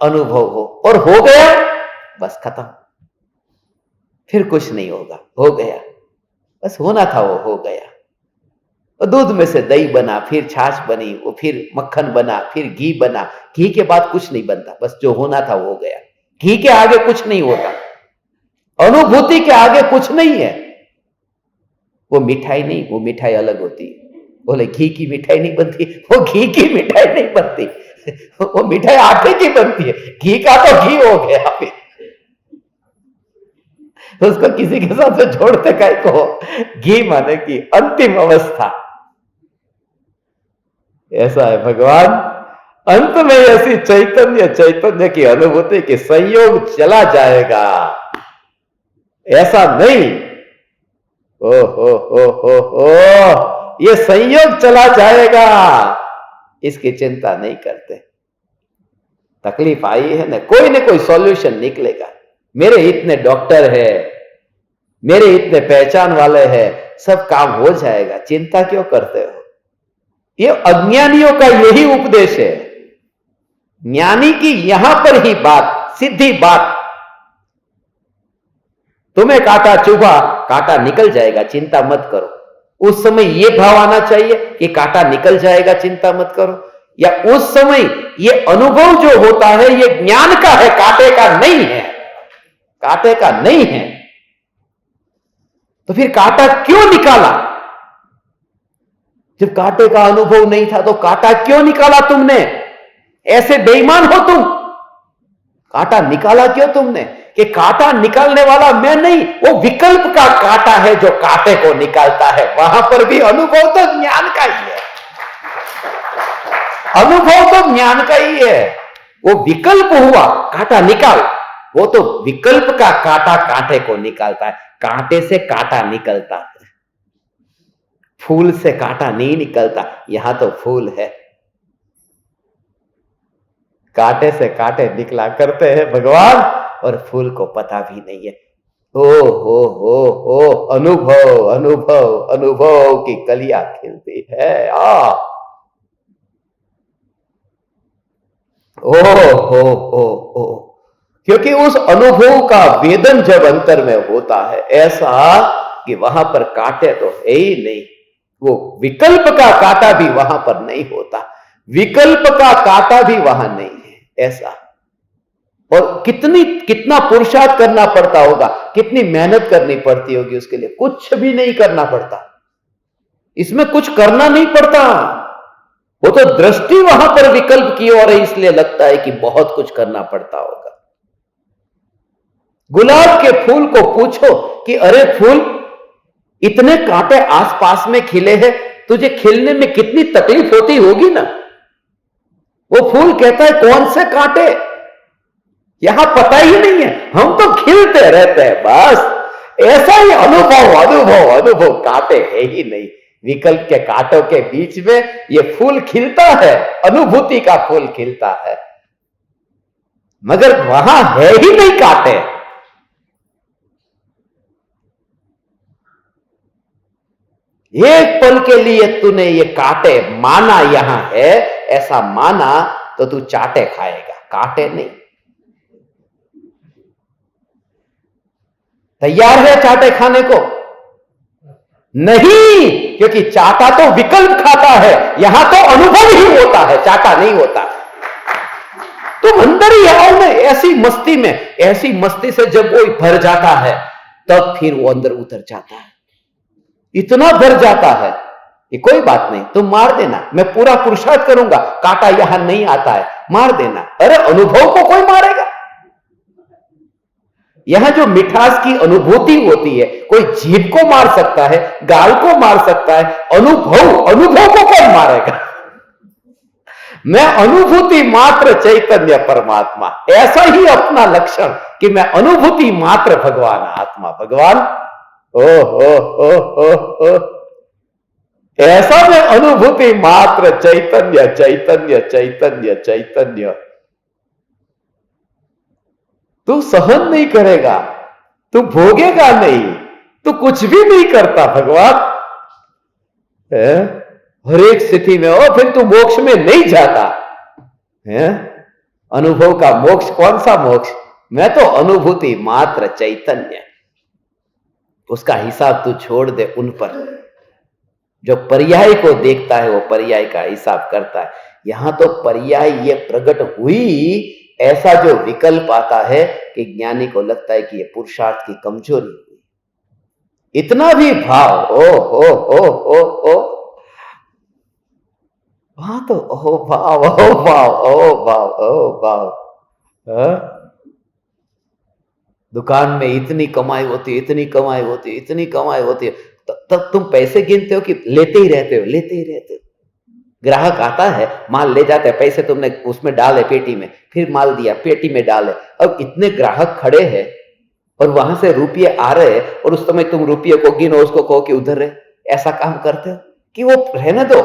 अनुभव हो। और हो गया, बस खत्म, फिर कुछ नहीं होगा, हो गया, बस होना था वो हो गया। और दूध में से दही बना, फिर छाछ बनी, वो फिर मक्खन बना, फिर घी बना। घी के बाद कुछ नहीं बनता, बस जो होना था वो हो गया। घी के आगे कुछ नहीं होता, अनुभूति के आगे कुछ नहीं है। वो मिठाई नहीं, वो मिठाई अलग होती है। बोले घी की मिठाई नहीं बनती, वो घी की मिठाई नहीं बनती, वो मिठाई आटे की बनती है। घी का तो घी हो गया, फिर तो उसको किसी के साथ से जोड़ते काय को। घी माने की अंतिम अवस्था। ऐसा है भगवान, अंत में ऐसी चैतन्य की अनुभूति कि संयोग चला जाएगा, ऐसा नहीं। ओ ये संयोग चला जाएगा, इसकी चिंता नहीं करते। तकलीफ आई है ना, कोई सॉल्यूशन निकलेगा। मेरे इतने डॉक्टर है, मेरे इतने पहचान वाले हैं, सब काम हो जाएगा, चिंता क्यों करते हो? ये अज्ञानियों का यही उपदेश है। ज्ञानी की यहां पर ही बात, सीधी बात, तुम्हें कांटा चुभा, कांटा निकल जाएगा, चिंता मत करो। उस समय यह भाव आना चाहिए कि कांटा निकल जाएगा, चिंता मत करो, या उस समय यह अनुभव जो होता है यह ज्ञान का है, कांटे का नहीं है, कांटे का नहीं है। तो फिर कांटा क्यों निकाला? जब कांटे का अनुभव नहीं था तो कांटा क्यों निकाला तुमने? ऐसे बेईमान हो तुम। कांटा निकाला क्यों तुमने? कि कांटा निकालने वाला मैं नहीं, वो विकल्प का कांटा है जो कांटे को निकालता है। वहां पर भी अनुभव तो ज्ञान का ही है। अनुभव तो ज्ञान का ही है। वो विकल्प हुआ, कांटा निकाल, वो तो विकल्प का कांटा कांटे को निकालता है। कांटे से कांटा निकलता है, फूल से कांटा नहीं निकलता। यहां तो फूल है, कांटे से कांटे निकला करते हैं भगवान, और फूल को पता भी नहीं है। ओ हो, अनुभव अनुभव अनुभव की कलियां खिलती है। ओ हो, क्योंकि उस अनुभव का वेदन जब अंतर में होता है ऐसा कि वहां पर कांटे तो है ही नहीं, वो विकल्प का कांटा भी वहां पर नहीं होता, विकल्प का कांटा भी वहां नहीं है ऐसा। और कितना पुरुषार्थ करना पड़ता होगा, कितनी मेहनत करनी पड़ती होगी उसके लिए। कुछ भी नहीं करना पड़ता, इसमें कुछ करना नहीं पड़ता। वो तो दृष्टि वहां पर विकल्प की ओर है, इसलिए लगता है कि बहुत कुछ करना पड़ता होगा। गुलाब के फूल को पूछो कि अरे फूल, इतने कांटे आसपास में खिले हैं, तुझे खिलने में कितनी तकलीफ होती होगी ना। वो फूल कहता है कौन से कांटे, यहां पता ही नहीं है, हम तो खिलते रहते हैं बस। ऐसा ही अनुभव अनुभव अनुभव, कांटे है ही नहीं। विकल्प के कांटों के बीच में ये फूल खिलता है, अनुभूति का फूल खिलता है, मगर वहां है ही नहीं कांटे। एक पल के लिए तूने ये कांटे माना यहां है, ऐसा माना तो तू चाटे खाएगा, कांटे नहीं। तैयार है चाटे खाने को? नहीं, क्योंकि चाटा तो विकल्प खाता है, यहां तो अनुभव ही होता है, चाटा नहीं होता। तुम अंदर ही आओ ना, ऐसी मस्ती में, ऐसी मस्ती से जब वो भर जाता है तब फिर वो अंदर उतर जाता है, इतना भर जाता है। ये कोई बात नहीं, तुम मार देना, मैं पूरा पुरुषार्थ करूंगा, कांटा यहां नहीं आता है, मार देना। अरे अनुभव को कोई मारेगा? यहां जो मिठास की अनुभूति होती है, कोई जीभ को मार सकता है, गाल को मार सकता है, अनुभव को कौन मारेगा? मैं अनुभूति मात्र चैतन्य परमात्मा, ऐसा ही अपना लक्षण कि मैं अनुभूति मात्र भगवान आत्मा भगवान। ओ ऐसा मैं अनुभूति मात्र चैतन्य चैतन्य चैतन्य चैतन्य। तू सहन नहीं करेगा, तू भोगेगा नहीं, तू कुछ भी नहीं करता भगवान। हर एक स्थिति में हो, फिर तू मोक्ष में नहीं जाता है। अनुभव का मोक्ष कौन सा मोक्ष? मैं तो अनुभूति मात्र चैतन्य। उसका हिसाब तू छोड़ दे उन पर। जो पर्याय को देखता है वो पर्याय का हिसाब करता है। यहां तो पर्याय ये प्रकट हुई, ऐसा जो विकल्प आता है कि ज्ञानी को लगता है कि ये पुरुषार्थ की कमजोरी हुई। इतना भी भाव, ओ वहां तो ओ भाव ओ भाव ओ भाव ओ भाव। दुकान में इतनी कमाई होती, इतनी कमाई होती, इतनी कमाई होती है, तब तुम पैसे गिनते हो कि लेते ही रहते हो, लेते ही रहते हो। ग्राहक आता है, माल ले जाते हैं, पैसे तुमने उसमें डाले पेटी में, फिर माल दिया, पेटी में डाले। अब इतने ग्राहक खड़े हैं और वहां से रुपये आ रहे हैं, और उस समय तुम रुपये को गिनो, उसको कहो कि उधर रहे। ऐसा काम करते हो कि वो रहने दो,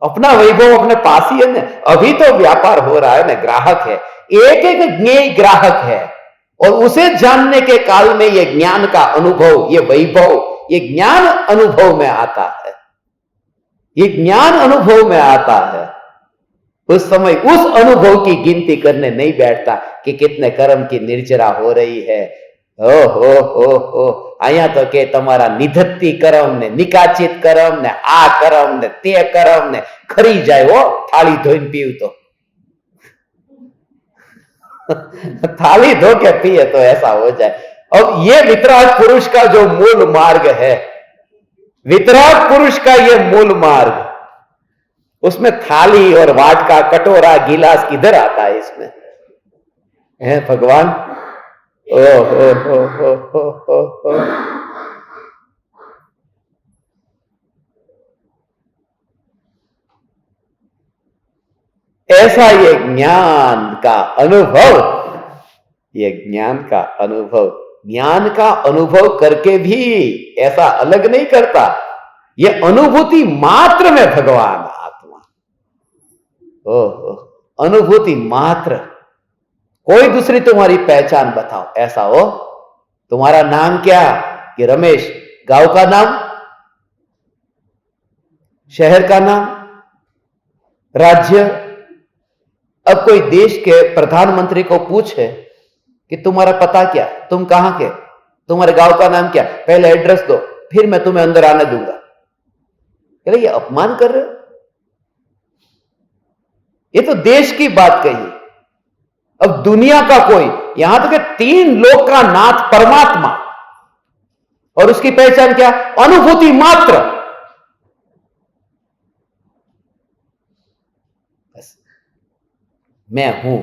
अपना वैभव अपने पास ही है ना। अभी तो व्यापार हो रहा है ना, ग्राहक है, एक एक ज्ञेय ग्राहक है, और उसे जानने के काल में ये ज्ञान का अनुभव, ये वैभव, ये ज्ञान अनुभव में आता है, ये ज्ञान अनुभव में आता है। उस समय उस अनुभव की गिनती करने नहीं बैठता कि कितने कर्म की निर्जरा हो रही है। हो आया तो के तमारा निधत्ती कर्म ने, निकाचित कर्म ने, आ कर्म ने, ते कर्म ने खरी जाए वो थाली धोइन पीव तो। थाली धो के पिए तो ऐसा हो जाए। अब ये वितराग पुरुष का जो मूल मार्ग है, वितराग पुरुष का ये मूल मार्ग, उसमें थाली और वाटका, कटोरा, गिलास किधर आता है इसमें? है भगवान। ओ हो। ऐसा ये ज्ञान का अनुभव, ये ज्ञान का अनुभव, ज्ञान का अनुभव करके भी ऐसा अलग नहीं करता। ये अनुभूति मात्र में भगवान आत्मा, ओहो, अनुभूति मात्र। कोई दूसरी तुम्हारी पहचान बताओ, ऐसा हो। तुम्हारा नाम क्या? कि रमेश। गांव का नाम, शहर का नाम, राज्य। अब कोई देश के प्रधानमंत्री को पूछे कि तुम्हारा पता क्या, तुम कहां के, तुम्हारे गांव का नाम क्या, पहले एड्रेस दो, फिर मैं तुम्हें अंदर आने दूंगा। कह रहे ये अपमान कर रहे हो। ये तो देश की बात कही। अब दुनिया का कोई, यहां तक तो 3 लोक का नाथ परमात्मा, और उसकी पहचान क्या? अनुभूति मात्र। बस मैं हूं,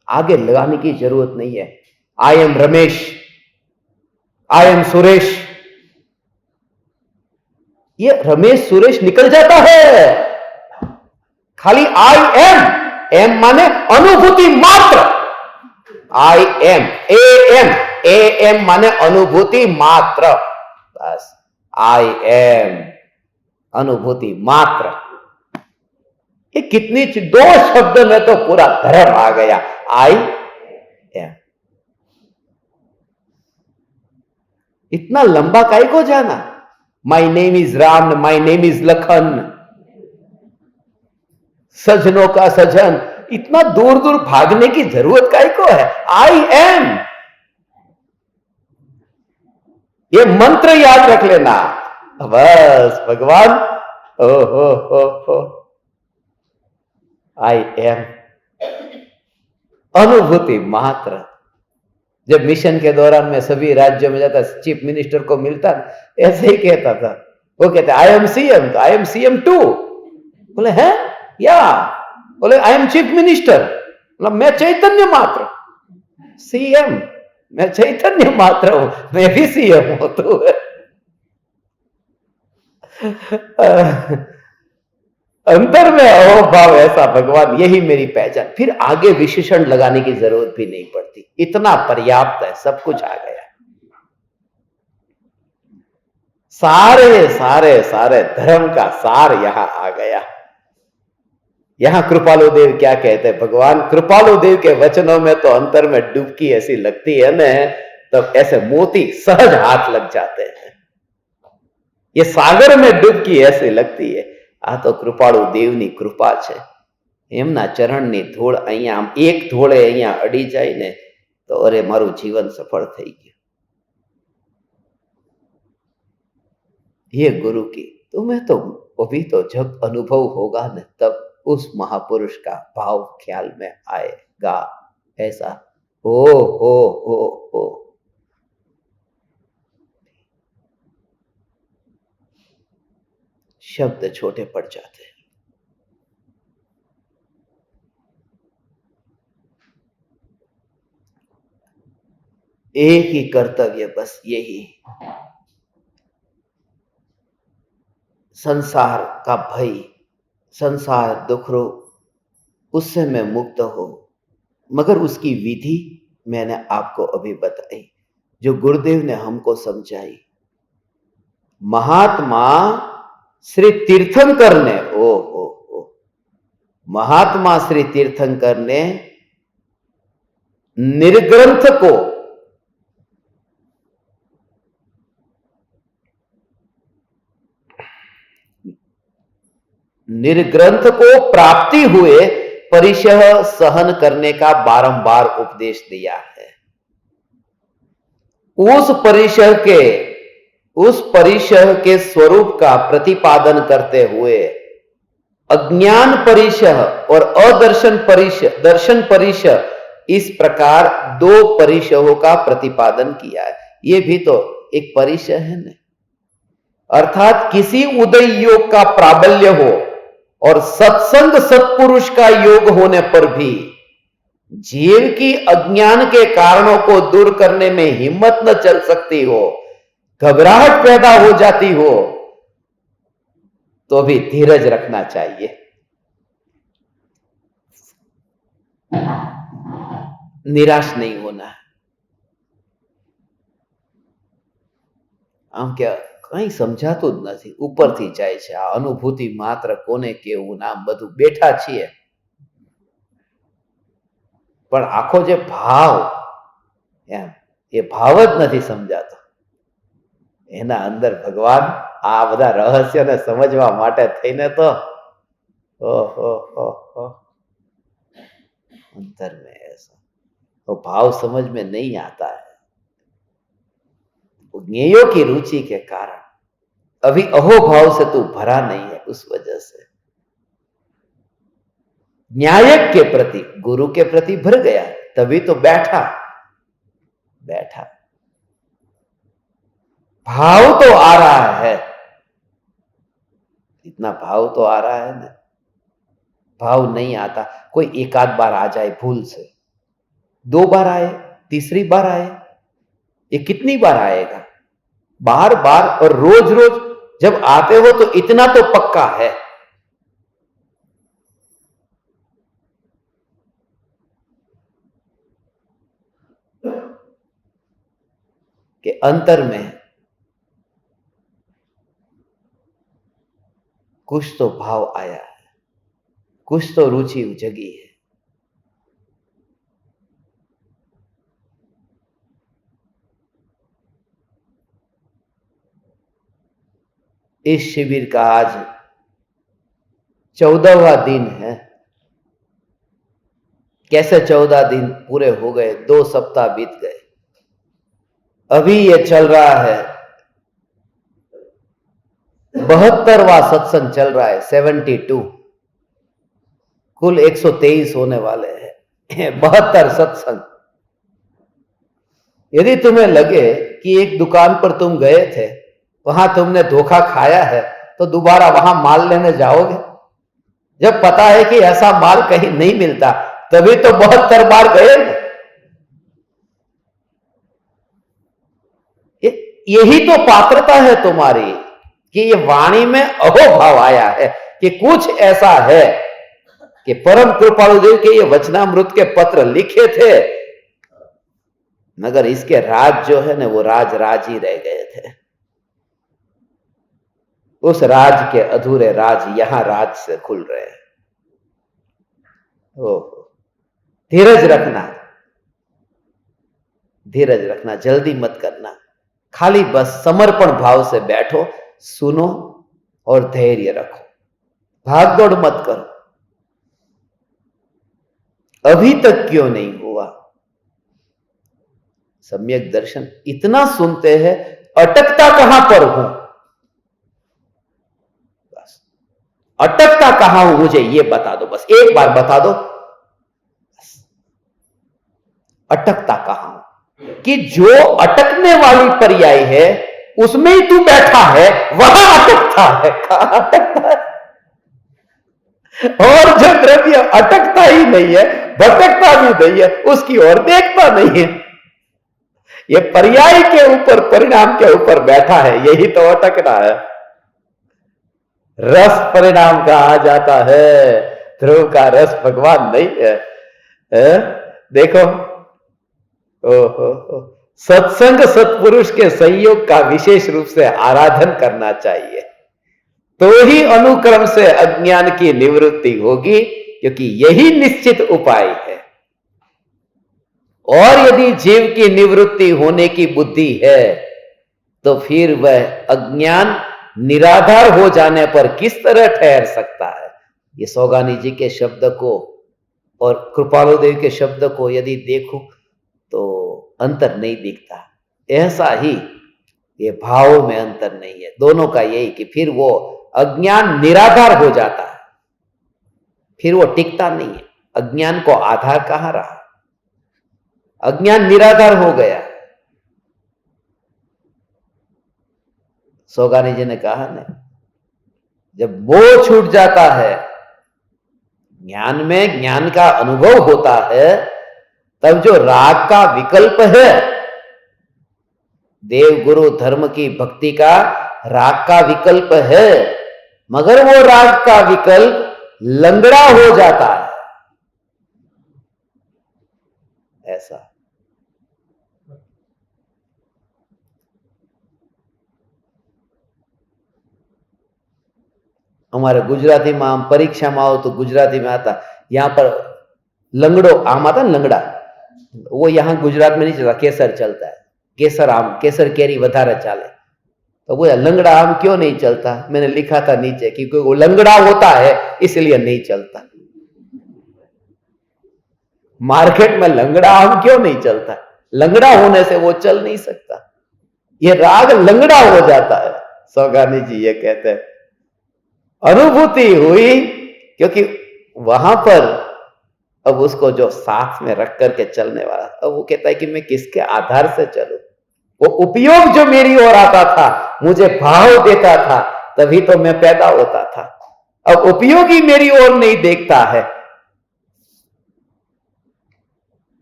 आगे लगाने की जरूरत नहीं है। I am Ramesh, I am Suresh. ये रमेश सुरेश निकल जाता है। खाली आई एम माने अनुभूति मात्र। आई एम, ए एम माने अनुभूति मात्र। बस आई एम, अनुभूति मात्र। ये कितनी 2 शब्द में तो पूरा धर्म आ गया। I am. इतना लंबा काहे को जाना? My name is Ram, my name is Lakhan, सजनों का सजन। इतना दूर दूर भागने की जरूरत काहे को है? आई एम, ये मंत्र याद रख लेना बस। भगवान, ओ हो, आई एम, अनुभूति मात्र। जब मिशन के दौरान मैं सभी राज्यों में जाता, चीफ मिनिस्टर को मिलता, ऐसे ही कहता था। वो कहते आई एम सीएम, तो आई एम सीएम टू। बोले हैं या? बोले आई एम चीफ मिनिस्टर। मतलब मैं चैतन्य मात्र। सीएम, मैं चैतन्य मात्र हूं, मैं भी सीएम हूं। तो अंतर में अहोभाव ऐसा। भगवान, यही मेरी पहचान। फिर आगे विशेषण लगाने की जरूरत भी नहीं पड़ती, इतना पर्याप्त है, सब कुछ आ गया। सारे सारे सारे धर्म का सार यहां आ गया। यहां कृपालु देव क्या कहते हैं? भगवान कृपालु देव के वचनों में तो अंतर में डुबकी ऐसी लगती है ना, तब ऐसे मोती सहज हाथ लग जाते हैं। ये सागर में डुबकी ऐसी लगती है। आ तो कृपाळु देवनी कृपा છે। એમના ચરણની ધૂળ અહીંયા, આમ એક ધૂળે અહીંયા અડી જાય ને તો અરે મારું જીવન સફળ થઈ ગયું। ये गुरु की तुम्हें तो अभी तो जब अनुभव होगा न, तब उस महापुरुष का भाव ख्याल में आएगा। ऐसा हो। शब्द छोटे पड़ जाते हैं। एक ही कर्तव्य, बस यही, संसार का भय, संसार दुख रो, उससे मैं मुक्त हो। मगर उसकी विधि मैंने आपको अभी बताई, जो गुरुदेव ने हमको समझाई। महात्मा श्री तीर्थंकर ने, ओ महात्मा श्री तीर्थंकर ने निर्ग्रंथ को प्राप्ति हुए परिशह सहन करने का बारंबार उपदेश दिया है। उस परिशह के स्वरूप का प्रतिपादन करते हुए अज्ञान परिशह और दर्शन परिशह, इस प्रकार 2 परिशहों का प्रतिपादन किया है। ये भी तो एक परिशह है न। अर्थात किसी उदय योग का प्राबल्य हो और सत्संग सत्पुरुष का योग होने पर भी जीव की अज्ञान के कारणों को दूर करने में हिम्मत न चल सकती हो, घबराहट पैदा हो जाती हो, तो भी धीरज रखना चाहिए। નિરાશ નહીં હોના. આમ કે કંઈ સમજાતું જ નથી, ઉપરથી જાય છે આ અનુભૂતિ માત્ર. કોને કેવું નામ, બધું બેઠા છીએ પણ આખો જે ભાવ એમ એ ભાવ જ નથી સમજાતો. એના અંદર ભગવાન આ બધા રહસ્યને સમજવા માટે થઈને તો ओहो अंतर में ऐसा वो भाव समझ में नहीं आता है. ज्ञेयों की रुचि के कारण अभी अहोभाव से तू भरा नहीं है, उस वजह से न्यायक के प्रति, गुरु के प्रति भर गया, तभी तो बैठा. भाव तो आ रहा है, इतना भाव तो आ रहा है ना. भाव नहीं आता, कोई एक आध बार आ जाए भूल से, 2 बार आए, तीसरी बार आए, ये कितनी बार आएगा? बार बार और रोज रोज जब आते हो तो इतना तो पक्का है कि अंतर में कुछ तो भाव आया है, कुछ तो रुचि जगी है. इस शिविर का आज 14वां दिन है. कैसे 14 दिन पूरे हो गए, 2 सप्ताह बीत गए. अभी ये चल रहा है 72वां सत्संग चल रहा है, 72. कुल 123 होने वाले हैं, 72 सत्संग. यदि तुम्हें लगे कि एक दुकान पर तुम गए थे, वहां तुमने धोखा खाया है, तो दोबारा वहां माल लेने जाओगे? जब पता है कि ऐसा माल कहीं नहीं मिलता, तभी तो 72 बार गए. यही तो पात्रता है तुम्हारी कि ये वाणी में अहोभाव आया है कि कुछ ऐसा है कि परम कृपालु देव के ये वचनामृत के पत्र लिखे थे, मगर इसके राज जो है ना, वो राज ही रह गए थे. उस राज के अधूरे राज यहां राज से खुल रहे हैं. ओहो, धीरज रखना, जल्दी मत करना. खाली बस समर्पण भाव से बैठो, सुनो और धैर्य रखो. भाग दौड़ मत करो. अभी तक क्यों नहीं हुआ? सम्यक दर्शन इतना सुनते हैं, अटकता कहां पर हूं? बस अटकता कहां हूं, मुझे ये बता दो, बस एक बार बता दो. बस अटकता कहां हूं? कि जो अटकने वाली पर्याय है उसमें ही तू बैठा है, वहां अटकता है. कहां अटकता है? और जो द्रव्य अटकता ही नहीं है, भटकता भी नहीं है, उसकी ओर देखता नहीं है, ये पर्याय के ऊपर, परिणाम के ऊपर बैठा है. यही तो अटकना है. रस परिणाम का आ जाता है, ध्रुव का रस भगवान नहीं है. देखो, ओहो, सत्संग सत्पुरुष के संयोग का विशेष रूप से आराधन करना चाहिए, तो ही अनुक्रम से अज्ञान की निवृत्ति होगी, क्योंकि यही निश्चित उपाय है. और यदि जीव की निवृत्ति होने की बुद्धि है, तो फिर वह अज्ञान निराधार हो जाने पर किस तरह ठहर सकता है? ये सौगानी जी के शब्द को और कृपालु देव के शब्द को यदि देखो तो अंतर नहीं दिखता. ऐसा ही ये भाव में अंतर नहीं है. दोनों का यही कि फिर वो अज्ञान निराधार हो जाता है, फिर वो टिकता नहीं है. अज्ञान को आधार कहां रहा? अज्ञान निराधार हो गया. सौगानी जी ने कहा ना, जब मोह छूट जाता है, ज्ञान में ज्ञान का अनुभव होता है, तब जो राग का विकल्प है, देव गुरु धर्म की भक्ति का राग का विकल्प है, मगर वो राग का विकल्प लंगड़ा हो जाता है. हमारे गुजराती में आम परीक्षा में आओ तो गुजराती में आता, यहाँ पर लंगड़ो आम आता ना, लंगड़ा, वो यहाँ गुजरात में नहीं चलता, केसर चलता है। केसर आम, केसर केरी વધારે ચાલે। तो वो लंगड़ा आम क्यों नहीं चलता? मैंने लिखा था नीचे, क्योंकि वो लंगड़ा होता है इसलिए नहीं चलता। मार्केट में लंगड़ा आम क्यों नहीं चलता? लंगड़ा होने से वो चल नहीं सकता। ये राग लंगड़ा हो जाता है। सौगानी जी ये कहते हैं, अनुभूति हुई, क्योंकि वहां पर अब उसको जो साथ में रख करके चलने वाला, अब वो कहता है कि मैं किसके आधार से चलूं? वो उपयोग जो मेरी ओर आता था, मुझे भाव देता था, तभी तो मैं पैदा होता था। अब उपयोगी मेरी ओर नहीं देखता है,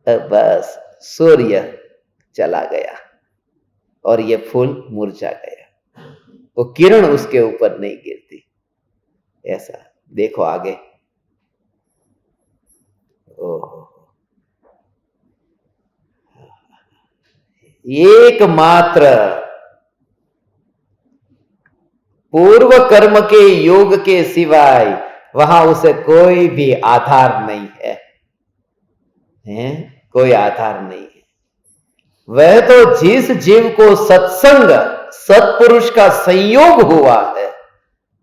बस सूर्य चला गया और ये फूल मुरझा गया, वो किरण उसके ऊपर नहीं गिरती। ऐसा देखो आगे। ओहो, एकमात्र पूर्व कर्म के योग के सिवाय वहां उसे कोई भी आधार नहीं है, हैं? कोई आधार नहीं है। वह तो जिस जीव को सत्संग सत्पुरुष का संयोग हुआ है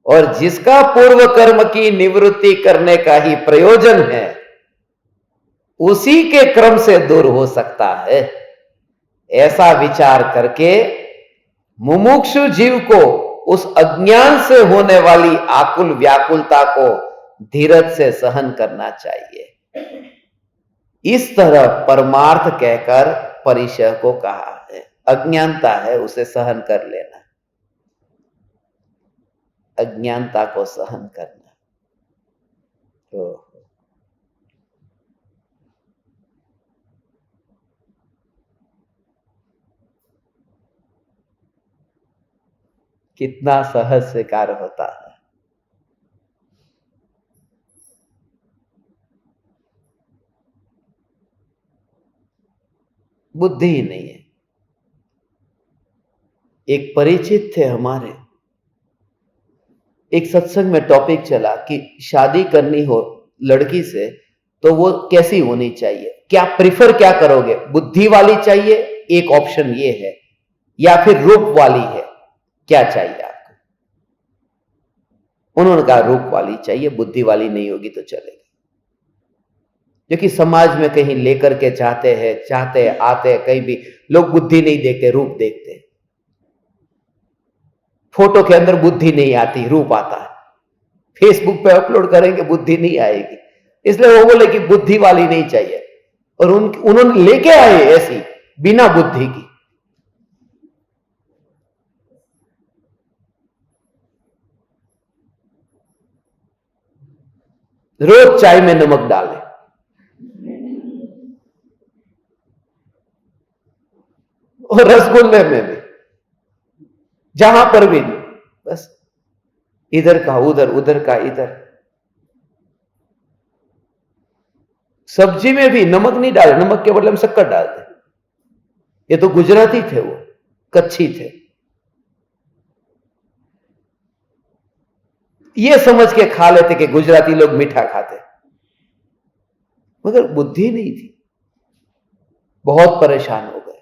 और जिसका पूर्व कर्म की निवृत्ति करने का ही प्रयोजन है, उसी के क्रम से दूर हो सकता है। ऐसा विचार करके मुमुक्षु जीव को उस अज्ञान से होने वाली आकुल व्याकुलता को धीरज से सहन करना चाहिए। इस तरह परमार्थ कहकर परिचय को कहा है। अज्ञानता है उसे सहन कर लेना, अज्ञानता को सहन करना। तो कितना सहज स्वीकार होता है। बुद्धि ही नहीं है। एक परिचित थे हमारे, एक सत्संग में टॉपिक चला कि शादी करनी हो लड़की से तो वो कैसी होनी चाहिए, क्या प्रिफर क्या करोगे? बुद्धि वाली चाहिए, एक ऑप्शन ये है, या फिर रूप वाली है, क्या चाहिए आपको? उन्होंने कहा रूप वाली चाहिए, बुद्धि वाली नहीं होगी तो चलेगी। क्योंकि समाज में कहीं लेकर के चाहते आते कहीं भी लोग बुद्धि नहीं देखते, रूप देखते हैं। फोटो के अंदर बुद्धि नहीं आती, रूप आता है। फेसबुक पे अपलोड करेंगे, बुद्धि नहीं आएगी। इसलिए वो बोले कि बुद्धि वाली नहीं चाहिए, और उन्होंने लेके आए ऐसी बिना बुद्धि की। रोज चाय में नमक डालें, और रसगुल्ले में भी, जहां पर भी बस इधर का उधर, उधर का इधर। सब्जी में भी नमक नहीं डाले, नमक के बदले में शक्कर डाल दे। ये तो गुजराती थे, वो कच्छी थे, ये समझ के खा लेते कि गुजराती लोग मीठा खाते, मगर बुद्धि नहीं थी। बहुत परेशान हो गए।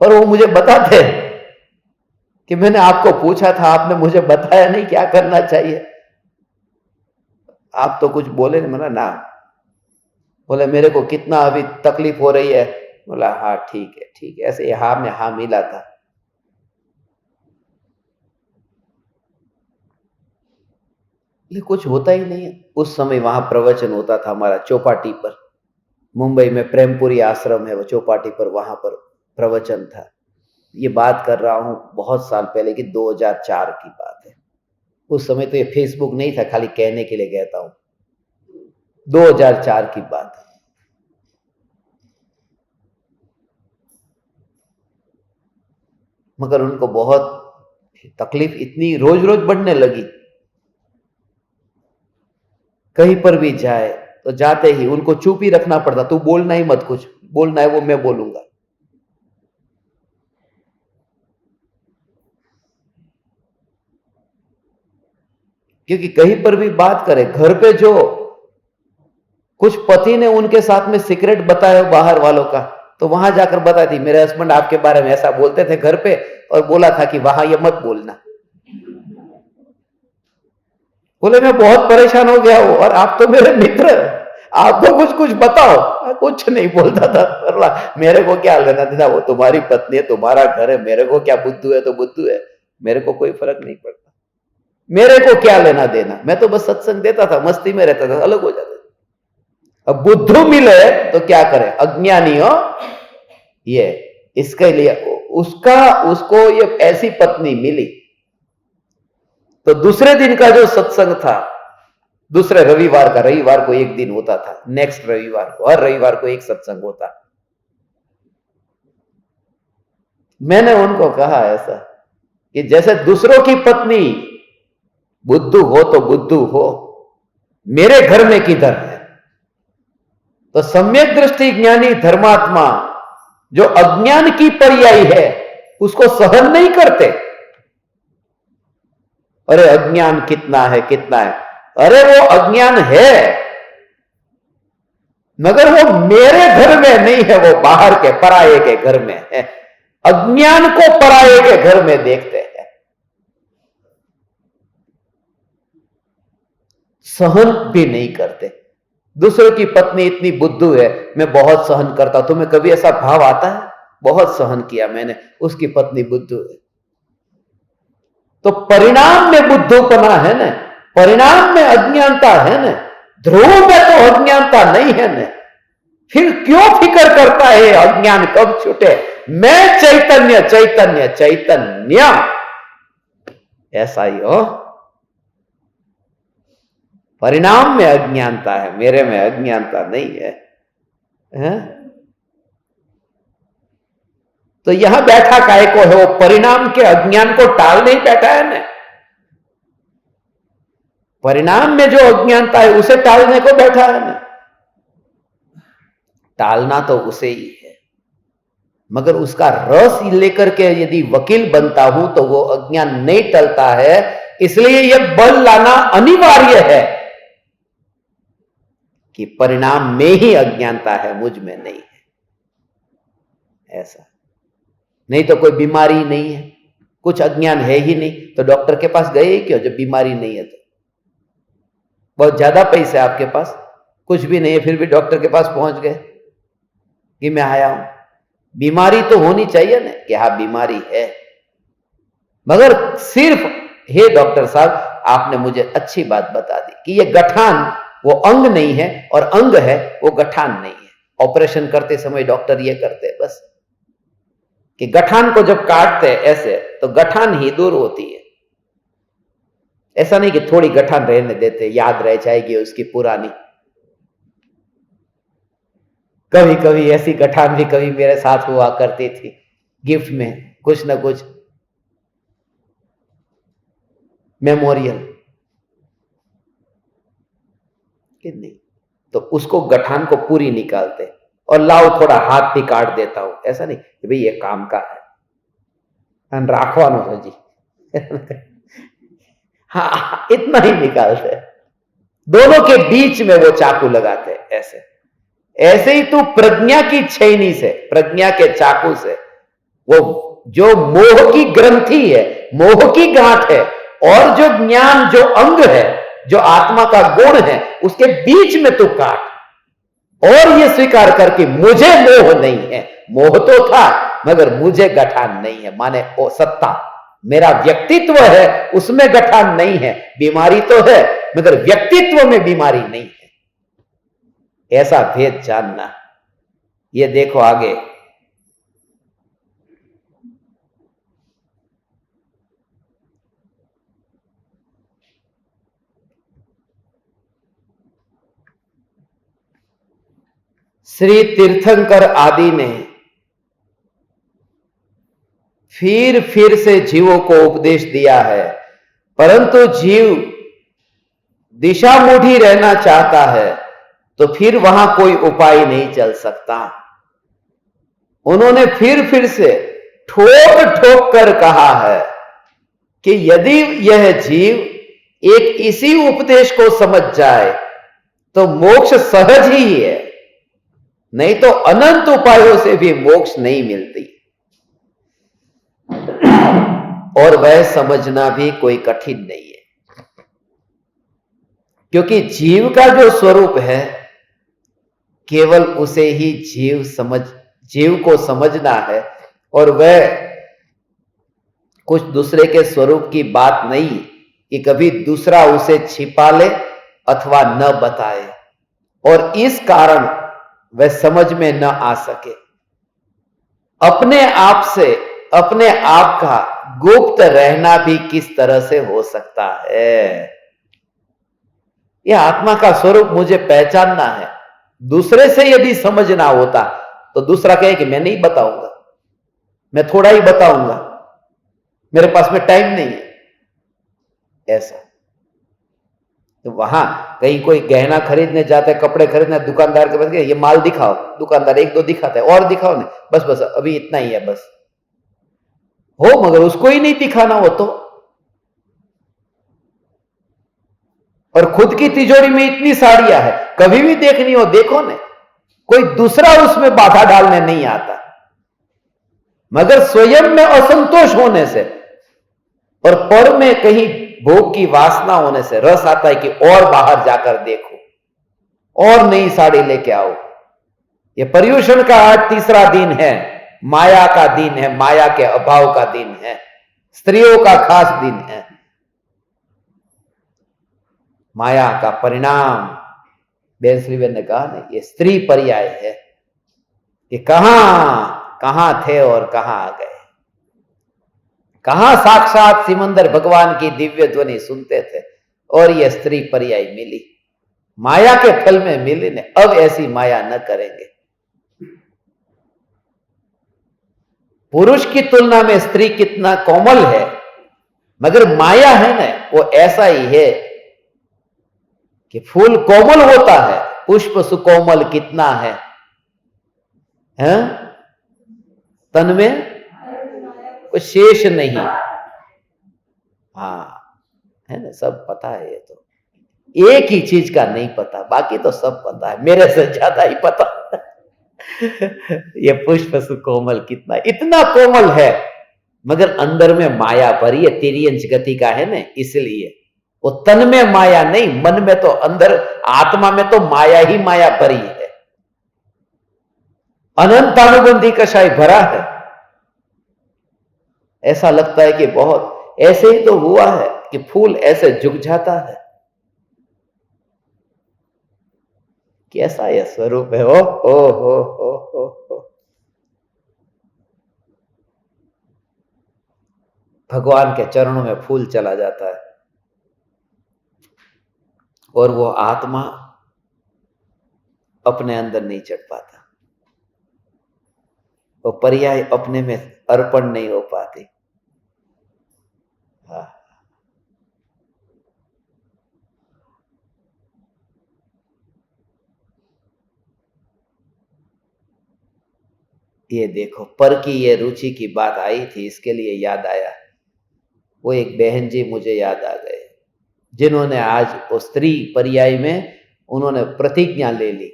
और वो मुझे बताते कि मैंने आपको पूछा था, आपने मुझे बताया नहीं क्या करना चाहिए। आप तो कुछ बोले नहीं। मैंने ना, बोले मेरे को कितना अभी तकलीफ हो रही है। बोला हाँ ठीक है ठीक है, ऐसे हाँ में हाँ मिला था। ये कुछ होता ही नहीं है। उस समय वहां प्रवचन होता था हमारा चौपाटी पर, मुंबई में प्रेमपुरी आश्रम है, वो चौपाटी पर, वहां पर प्रवचन था। ये बात कर रहा हूं बहुत साल पहले की, 2004 की बात है। उस समय तो ये फेसबुक नहीं था, खाली कहने के लिए कहता हूं, 2004 की बात है। मगर उनको बहुत तकलीफ इतनी रोज रोज बढ़ने लगी। कहीं पर भी जाए तो जाते ही उनको चुप ही रखना पड़ता, तू बोलना ही मत, कुछ बोलना है वो मैं बोलूंगा। क्योंकि कहीं पर भी बात करें, घर पे जो कुछ पति ने उनके साथ में सीक्रेट बताया बाहर वालों का, तो वहां जाकर बताई थी मेरे हस्बैंड आपके बारे में ऐसा बोलते थे घर पे, और बोला था कि वहां ये मत बोलना। बोले मैं बहुत परेशान हो गया हूं, और आप तो मेरे मित्र, आपको कुछ कुछ बताओ। मैं कुछ नहीं बोलता था, बोला मेरे को क्या लेना देना, वो तुम्हारी पत्नी है, तुम्हारा घर है, मेरे को क्या, बुद्धू है तो बुद्धू है, मेरे को कोई फर्क नहीं पड़ता, मेरे को क्या लेना देना, मैं तो बस सत्संग देता था, मस्ती में रहता था, अलग हो जाता था। अब बुद्धू मिले तो क्या करे, अज्ञानी हो, ये इसके लिए उसको ये ऐसी पत्नी मिली। तो दूसरे दिन का जो सत्संग था, दूसरे रविवार को एक दिन होता था, नेक्स्ट रविवार को, हर रविवार को एक सत्संग होता। मैंने उनको कहा ऐसा कि जैसे दूसरों की पत्नी बुद्धू हो तो बुद्धू हो, मेरे घर में किधर है। तो सम्यक दृष्टि ज्ञानी धर्मात्मा जो अज्ञान की पर्यायी है उसको सहन नहीं करते। अरे अज्ञान कितना है, कितना है, अरे वो अज्ञान है, मगर वो मेरे घर में नहीं है, वो बाहर के पराये के घर में है। अज्ञान को पराये के घर में देखते हैं, सहन भी नहीं करते। दूसरों की पत्नी इतनी बुद्धू है, मैं बहुत सहन करता, तुम्हें कभी ऐसा भाव आता है, बहुत सहन किया मैंने, उसकी पत्नी बुद्धू है। तो परिणाम में बुद्धूपना है ना, परिणाम में अज्ञानता है ना, ध्रुव में तो अज्ञानता नहीं है ना, फिर क्यों फिक्र करता है अज्ञान कब छूटे। मैं चैतन्य चैतन्य चैतन्य, ऐसा ही हो। परिणाम में अज्ञानता है, मेरे में अज्ञानता नहीं है? तो यहां बैठा काय को है, वो परिणाम के अज्ञान को टाल नहीं बैठा है ना, परिणाम में जो अज्ञानता है उसे टालने को बैठा है ना। टालना तो उसे ही है, मगर उसका रस लेकर के यदि वकील बनता हूं तो वो अज्ञान नहीं टलता है। इसलिए यह बल लाना अनिवार्य है कि परिणाम में ही अज्ञानता है, मुझ में नहीं है। ऐसा नहीं तो कोई बीमारी नहीं है, कुछ अज्ञान है ही नहीं, तो डॉक्टर के पास गए ही क्यों जब बीमारी नहीं है। तो बहुत ज्यादा पैसे आपके पास, कुछ भी नहीं है, फिर भी डॉक्टर के पास पहुंच गए कि मैं आया हूं। बीमारी तो होनी चाहिए ना कि हाँ बीमारी है, मगर सिर्फ हे डॉक्टर साहब आपने मुझे अच्छी बात बता दी कि ये गठान वो अंग नहीं है, और अंग है वो गठान नहीं है। ऑपरेशन करते समय डॉक्टर ये करते हैं बस कि गठान को जब काटते हैं ऐसे, तो गठान ही दूर होती है। ऐसा नहीं कि थोड़ी गठान रहने देते, याद रह जाएगी उसकी पुरानी। कभी कभी ऐसी गठान भी कभी मेरे साथ हुआ करती थी, गिफ्ट में कुछ ना कुछ मेमोरियल कि नहीं, तो उसको गठान को पूरी निकालते, और लाओ थोड़ा हाथ भी काट देता हूं, ऐसा नहीं कि भाई ये काम का है राखवानो है जी हाँ इतना ही निकालते, दोनों के बीच में वो चाकू लगाते। ऐसे ऐसे ही तू प्रज्ञा की छेनी से, प्रज्ञा के चाकू से, वो जो मोह की ग्रंथि है, मोह की गांठ है, और जो ज्ञान जो अंग है, जो आत्मा का गुण है, उसके बीच में तू काट, और ये स्वीकार करके मुझे मोह नहीं है। मोह तो था मगर मुझे गठान नहीं है, माने वो सत्ता मेरा व्यक्तित्व है, उसमें गठान नहीं है। बीमारी तो है मगर व्यक्तित्व में बीमारी नहीं है, ऐसा भेद जानना। ये देखो आगे, श्री तीर्थंकर आदि ने फिर से जीवों को उपदेश दिया है, परंतु जीव दिशामूढ़ी रहना चाहता है तो फिर वहां कोई उपाय नहीं चल सकता। उन्होंने फिर से ठोक ठोक कर कहा है कि यदि यह जीव एक इसी उपदेश को समझ जाए तो मोक्ष सहज ही है, नहीं तो अनंत उपायों से भी मोक्ष नहीं मिलती। और वह समझना भी कोई कठिन नहीं है, क्योंकि जीव का जो स्वरूप है केवल उसे ही जीव को समझना है, और वह कुछ दूसरे के स्वरूप की बात नहीं कि कभी दूसरा उसे छिपा ले अथवा न बताए और इस कारण वह समझ में न आ सके। अपने आप से अपने आप का गुप्त रहना भी किस तरह से हो सकता है? यह आत्मा का स्वरूप मुझे पहचानना है। दूसरे से यदि समझना होता तो दूसरा कहे कि मैं नहीं बताऊंगा, मैं थोड़ा ही बताऊंगा, मेरे पास में टाइम नहीं है, ऐसा। तो वहां कहीं कोई गहना खरीदने जाता है, कपड़े खरीदने, दुकानदार के पास गए, ये माल दिखाओ, दुकानदार एक दो दिखाता है, और दिखाओ नहीं, बस बस अभी इतना ही है बस, हो मगर उसको ही नहीं दिखाना हो तो। और खुद की तिजोरी में इतनी साड़ियां है, कभी भी देखनी हो देखो ने, कोई दूसरा उसमें बाधा डालने नहीं आता, मगर स्वयं में असंतोष होने से और पर में कहीं भोग की वासना होने से रस आता है कि और बाहर जाकर देखो, और नई साड़ी लेके आओ। ये पर्यूषण का आज तीसरा दिन है, माया का दिन है, माया के अभाव का दिन है, स्त्रियों का खास दिन है। माया का परिणाम, बेंसलीवेल ने कहा ना, ये स्त्री पर्याय है कि कहां थे और कहां आ गए, कहां साक्षात सिमंदर भगवान की दिव्य ध्वनि सुनते थे और यह स्त्री पर्याय मिली, माया के फल में मिली ने। अब ऐसी माया न करेंगे। पुरुष की तुलना में स्त्री कितना कोमल है, मगर माया है ना वो ऐसा ही है कि फूल कोमल होता है, पुष्प सुकोमल कितना है, हैं? तन में कोई शेष नहीं। हाँ, है ना, सब पता है। ये तो एक ही चीज का नहीं पता, बाकी तो सब पता है, मेरे से ज्यादा ही पता। ये पुष्प सुकोमल कितना, इतना कोमल है, मगर अंदर में माया भरी है, तिर्यंच गति का है ना, इसलिए वो तन में माया नहीं, मन में तो, अंदर आत्मा में तो माया ही माया भरी है, अनंतानुबंधी कषाय भरा है। ऐसा लगता है कि बहुत ऐसे ही तो हुआ है कि फूल ऐसे झुक जाता है। कैसा यह स्वरूप है? ओ भगवान के चरणों में फूल चला जाता है और वो आत्मा अपने अंदर नहीं चढ़ पाता, वो पर्याय अपने में अर्पण नहीं हो पाती। हाँ, ये देखो, पर की ये रुचि की बात आई थी, इसके लिए याद आया, वो एक बहन जी मुझे याद आ गए जिन्होंने आज वो स्त्री पर्याय में उन्होंने प्रतिज्ञा ले ली,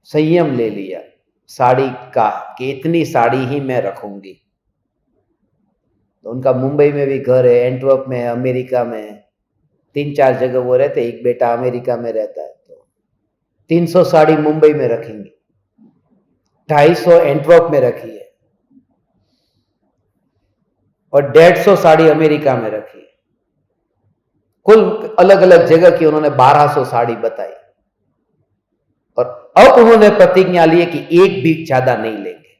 संयम ले लिया साड़ी का कि इतनी साड़ी ही मैं रखूंगी। तो उनका मुंबई में भी घर है, एंटवर्प में, अमेरिका में, 3-4 जगह वो रहते, एक बेटा अमेरिका में रहता है। तो 300 साड़ी मुंबई में रखेंगी, 250 एंटवर्प में रखी है और 150 साड़ी अमेरिका में रखी है। कुल अलग अलग जगह की उन्होंने 1200 साड़ी बताई और अब उन्होंने प्रतिज्ञा ली कि एक भी ज्यादा नहीं लेंगे।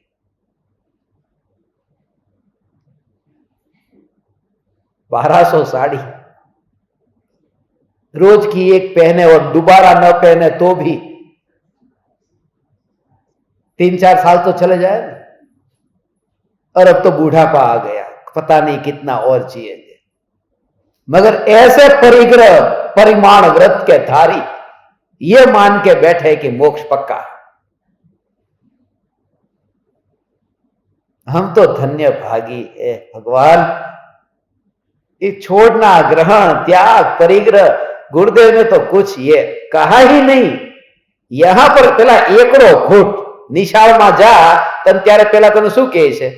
1200 साड़ी रोज की एक पहने और दोबारा न पहने तो भी 3-4 साल तो चले जाए ना। और अब तो बूढ़ापा आ गया, पता नहीं कितना और जिएंगे, मगर ऐसे परिग्रह परिमाण व्रत के धारी ये मान के बैठे कि मोक्ष पक्का है। हम तो धन्य भागी है भगवान, ये छोड़ना, ग्रहण, त्याग, परिग्रह, गुरुदेव ने तो कुछ ये कहा ही नहीं। यहां पर पेला एकड़ो घूट निशाळમાં जा तन त्यारे पेला तने શું કહે છે?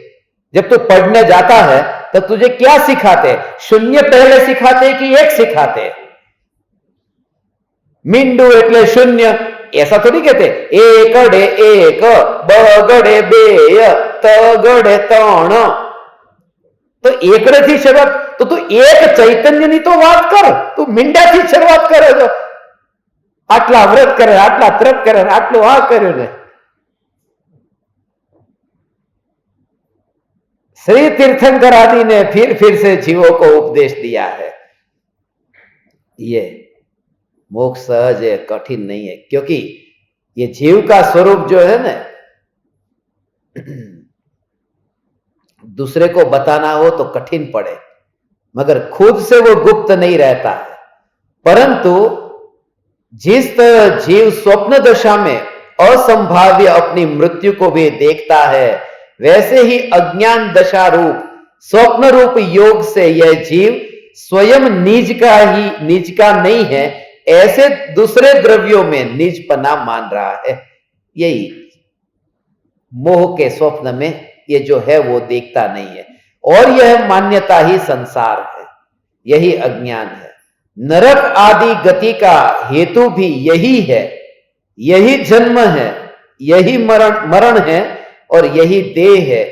जब तू पढ़ने जाता है तो तुझे क्या सिखाते? शून्य पहले सिखाते कि एक सिखाते? मींडू एटले शून्य ऐसा थोड़ी कहते, एक गड़े एक, ब गड़े बे, त गड़े त्रण। तो एकड़े थी शुरुआत, तो तू एक चैतन्य नी तो बात कर, तू मींडा थी शुरुआत करे जो आटला व्रत करे, आटला तप करे, आटलो आ कर्यो ने। श्री तीर्थंकर आदि ने फिर से जीवों को उपदेश दिया है। ये मोक्ष सहज है, कठिन नहीं है, क्योंकि ये जीव का स्वरूप जो है ना, दूसरे को बताना हो तो कठिन पड़े, मगर खुद से वो गुप्त नहीं रहता है। परंतु जिस तरह जीव स्वप्न दशा में असंभाव्य अपनी मृत्यु को भी देखता है, वैसे ही अज्ञान दशा रूप स्वप्न रूप योग से यह जीव स्वयं निज का नहीं है, ऐसे दूसरे द्रव्यों में निजपना मान रहा है। यही मोह के स्वप्न में ये जो है वो देखता नहीं है, और यह मान्यता ही संसार है, यही अज्ञान है। नरक आदि गति का हेतु भी यही है, यही जन्म है, यही मरण है, और यही देह है,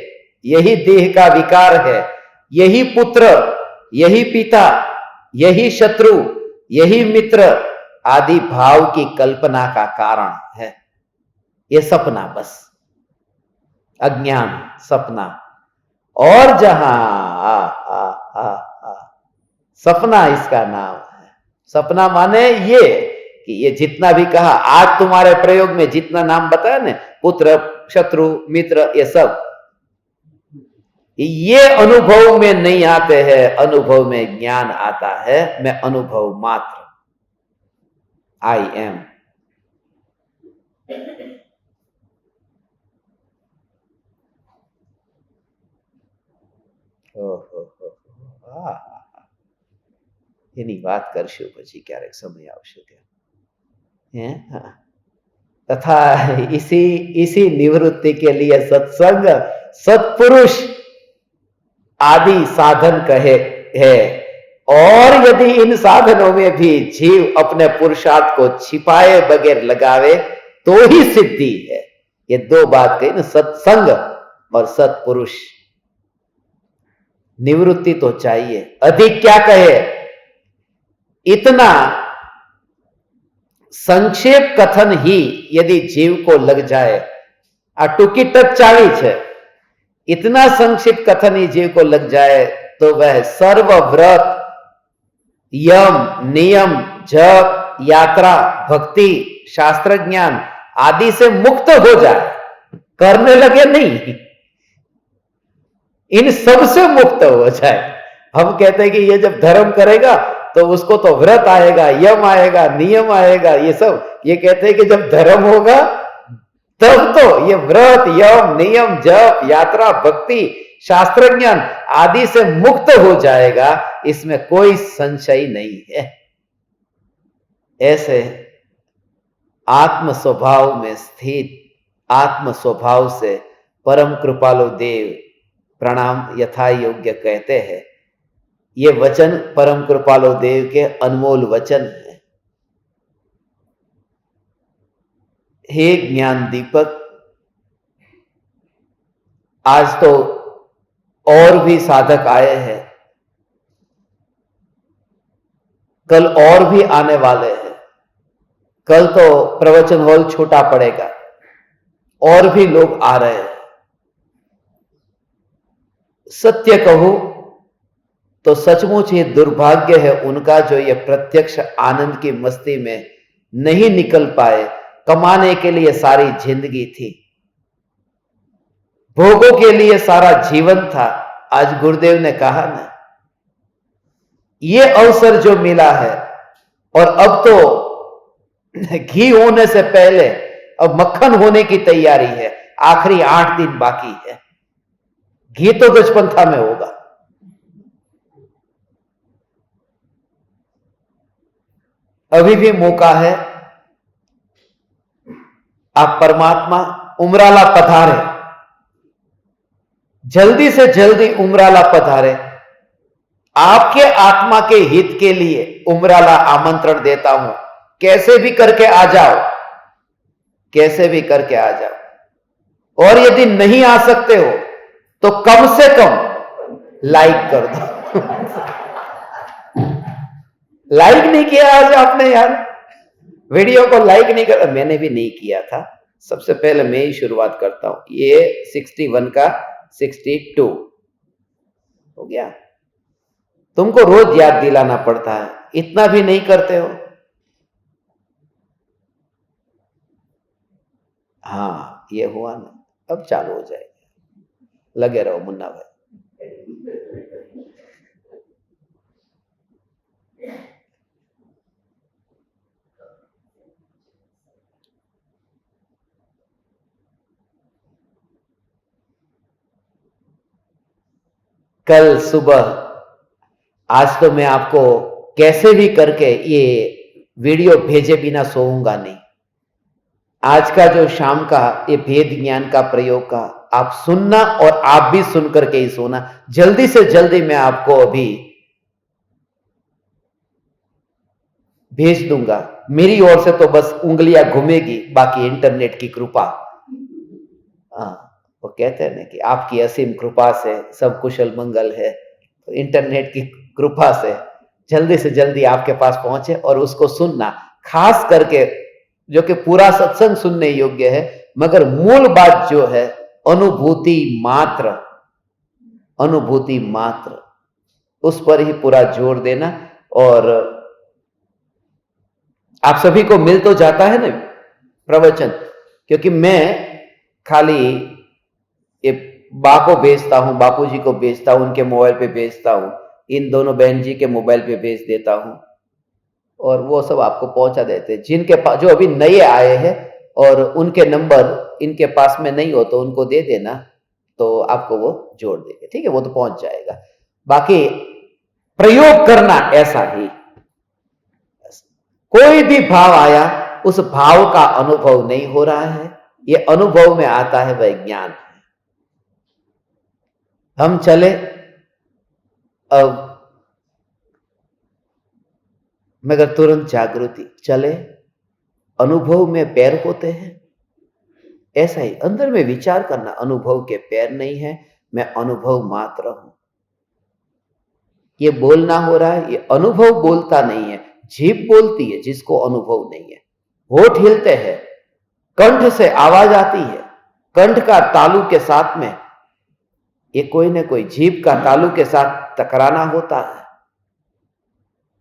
यही देह का विकार है, यही पुत्र, यही पिता, यही शत्रु, यही मित्र आदि भाव की कल्पना का कारण है। ये सपना, बस अज्ञान सपना। और जहां सपना इसका नाम है। सपना माने ये कि ये जितना भी कहा आज तुम्हारे प्रयोग में जितना नाम बताया ना, पुत्र, शत्रु, मित्र, ये सब ये अनुभव में नहीं आते हैं। अनुभव में ज्ञान आता है, मैं अनुभव मात्र, आई एम। એની વાત કરશું પછી ક્યારેક સમય આવશે ત્યાં। तथा इसी निवृत्ति के लिए सत्संग, सत्पुरुष आदि साधन कहे है। और यदि इन साधनों में भी जीव अपने पुरुषार्थ को छिपाए बगैर लगावे तो ही सिद्धि है। ये दो बात कही ना, सत्संग और सत्पुरुष। निवृत्ति तो चाहिए, अधिक क्या कहे, इतना संक्षेप कथन ही यदि जीव को लग जाए, आ टूकी टच चावी छे, इतना संक्षिप्त कथन ही जीव को लग जाए तो वह सर्व व्रत, यम, नियम, जप, यात्रा, भक्ति, शास्त्र ज्ञान आदि से मुक्त हो जाए, करने लगे नहीं, इन सब से मुक्त हो जाए। हम कहते हैं कि ये जब धर्म करेगा तो उसको तो व्रत आएगा, यम आएगा, नियम आएगा, ये सब। ये कहते हैं कि जब धर्म होगा तब तो ये व्रत, यम, नियम, जप, यात्रा, भक्ति, शास्त्र ज्ञान आदि से मुक्त हो जाएगा, इसमें कोई संशय नहीं है। ऐसे आत्म स्वभाव में स्थित, आत्म स्वभाव से परम कृपालु देव प्रणाम यथा योग्य कहते हैं। ये वचन परम कृपालु देव के अनमोल वचन है। हे ज्ञान दीपक, आज तो और भी साधक आए हैं, कल और भी आने वाले हैं। कल तो प्रवचन हॉल छोटा पड़ेगा, और भी लोग आ रहे हैं। सत्य कहूं तो सचमुच ये दुर्भाग्य है उनका जो ये प्रत्यक्ष आनंद की मस्ती में नहीं निकल पाए। कमाने के लिए सारी जिंदगी थी, भोगों के लिए सारा जीवन था। आज गुरुदेव ने कहा ना, ये अवसर जो मिला है, और अब तो घी होने से पहले अब मक्खन होने की तैयारी है। आखिरी 8 दिन बाकी है। घी तो गजपंथा में होगा। अभी भी मौका है। आप परमात्मा उमराला पधारे, जल्दी से जल्दी उमराला पधारे। आपके आत्मा के हित के लिए उमराला आमंत्रण देता हूं, कैसे भी करके आ जाओ, कैसे भी करके आ जाओ। और यदि नहीं आ सकते हो तो कम से कम लाइक कर दो। लाइक नहीं किया आज आपने यार, वीडियो को लाइक नहीं कर, मैंने भी नहीं किया था। सबसे पहले मैं ही शुरुआत करता हूं। ये 61 का 62 हो गया। तुमको रोज याद दिलाना पड़ता है, इतना भी नहीं करते हो। हाँ ये हुआ ना, अब चालू हो जाएगा। लगे रहो मुन्ना भाई। कल सुबह, आज तो मैं आपको कैसे भी करके ये वीडियो भेजे बिना सोऊंगा नहीं। आज का जो शाम का ये भेद ज्ञान का प्रयोग का आप सुनना, और आप भी सुन करके ही सोना। जल्दी से जल्दी मैं आपको अभी भेज दूंगा। मेरी ओर से तो बस उंगलियां घूमेगी, बाकी इंटरनेट की कृपा। हाँ, वो कहते हैं ना कि आपकी असीम कृपा से सब कुशल मंगल है। तो इंटरनेट की कृपा से जल्दी से जल्दी आपके पास पहुंचे और उसको सुनना। खास करके जो कि पूरा सत्संग सुनने योग्य है, मगर मूल बात जो है अनुभूति मात्र, अनुभूति मात्र, उस पर ही पूरा जोर देना। और आप सभी को मिल तो जाता है ना प्रवचन, क्योंकि मैं खाली ये बा को भेजता हूं, बापूजी को भेजता हूं, उनके मोबाइल पे भेजता हूं, इन दोनों बहन जी के मोबाइल पे भेज देता हूं, और वो सब आपको पहुंचा देते हैं। जिनके पास, जो अभी नए आए हैं और उनके नंबर इनके पास में नहीं हो तो उनको दे देना, तो आपको वो जोड़ देंगे। ठीक है, वो तो पहुंच जाएगा। बाकी प्रयोग करना ऐसा ही, कोई भी भाव आया उस भाव का अनुभव नहीं हो रहा है, ये अनुभव में आता है वह ज्ञान। हम चले अब, मगर तुरंत जागृति चले। अनुभव में पैर होते हैं, ऐसा ही अंदर में विचार करना, अनुभव के पैर नहीं है, मैं अनुभव मात्र हूं। ये बोलना हो रहा है, ये अनुभव बोलता नहीं है, जीभ बोलती है जिसको अनुभव नहीं है। होठ हिलते हैं, कंठ से आवाज आती है, कंठ का तालु के साथ में ये कोई ना कोई जीभ का तालु के साथ टकराना होता है,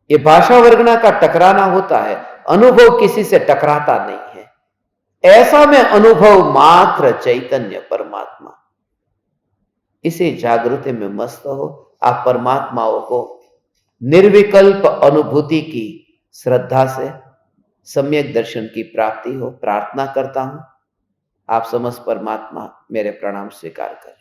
ये भाषा वर्गना का टकराना होता है। अनुभव किसी से टकराता नहीं है। ऐसा में अनुभव मात्र चैतन्य परमात्मा। इसी जागृति में मस्त हो। आप परमात्माओं को निर्विकल्प अनुभूति की श्रद्धा से सम्यक दर्शन की प्राप्ति हो प्रार्थना करता हूं। आप समस्त परमात्मा मेरे प्रणाम स्वीकार करें।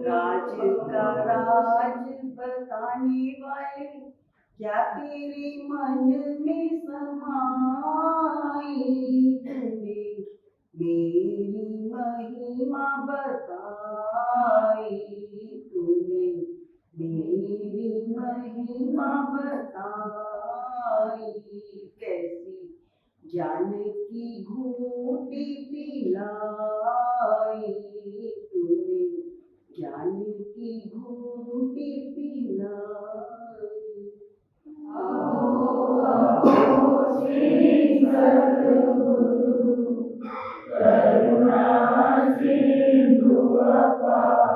राज का राज बताने वाले, क्या तेरे मन में समाई, तूने मेरी महिमा बताई, तूने मेरी महिमा बताई। कैसी ज्ञान की घूटी पिलाई, तूने ज्ञान की घूटी पिलाई। श्री सद्गुरु करुणा सिंधु अपार।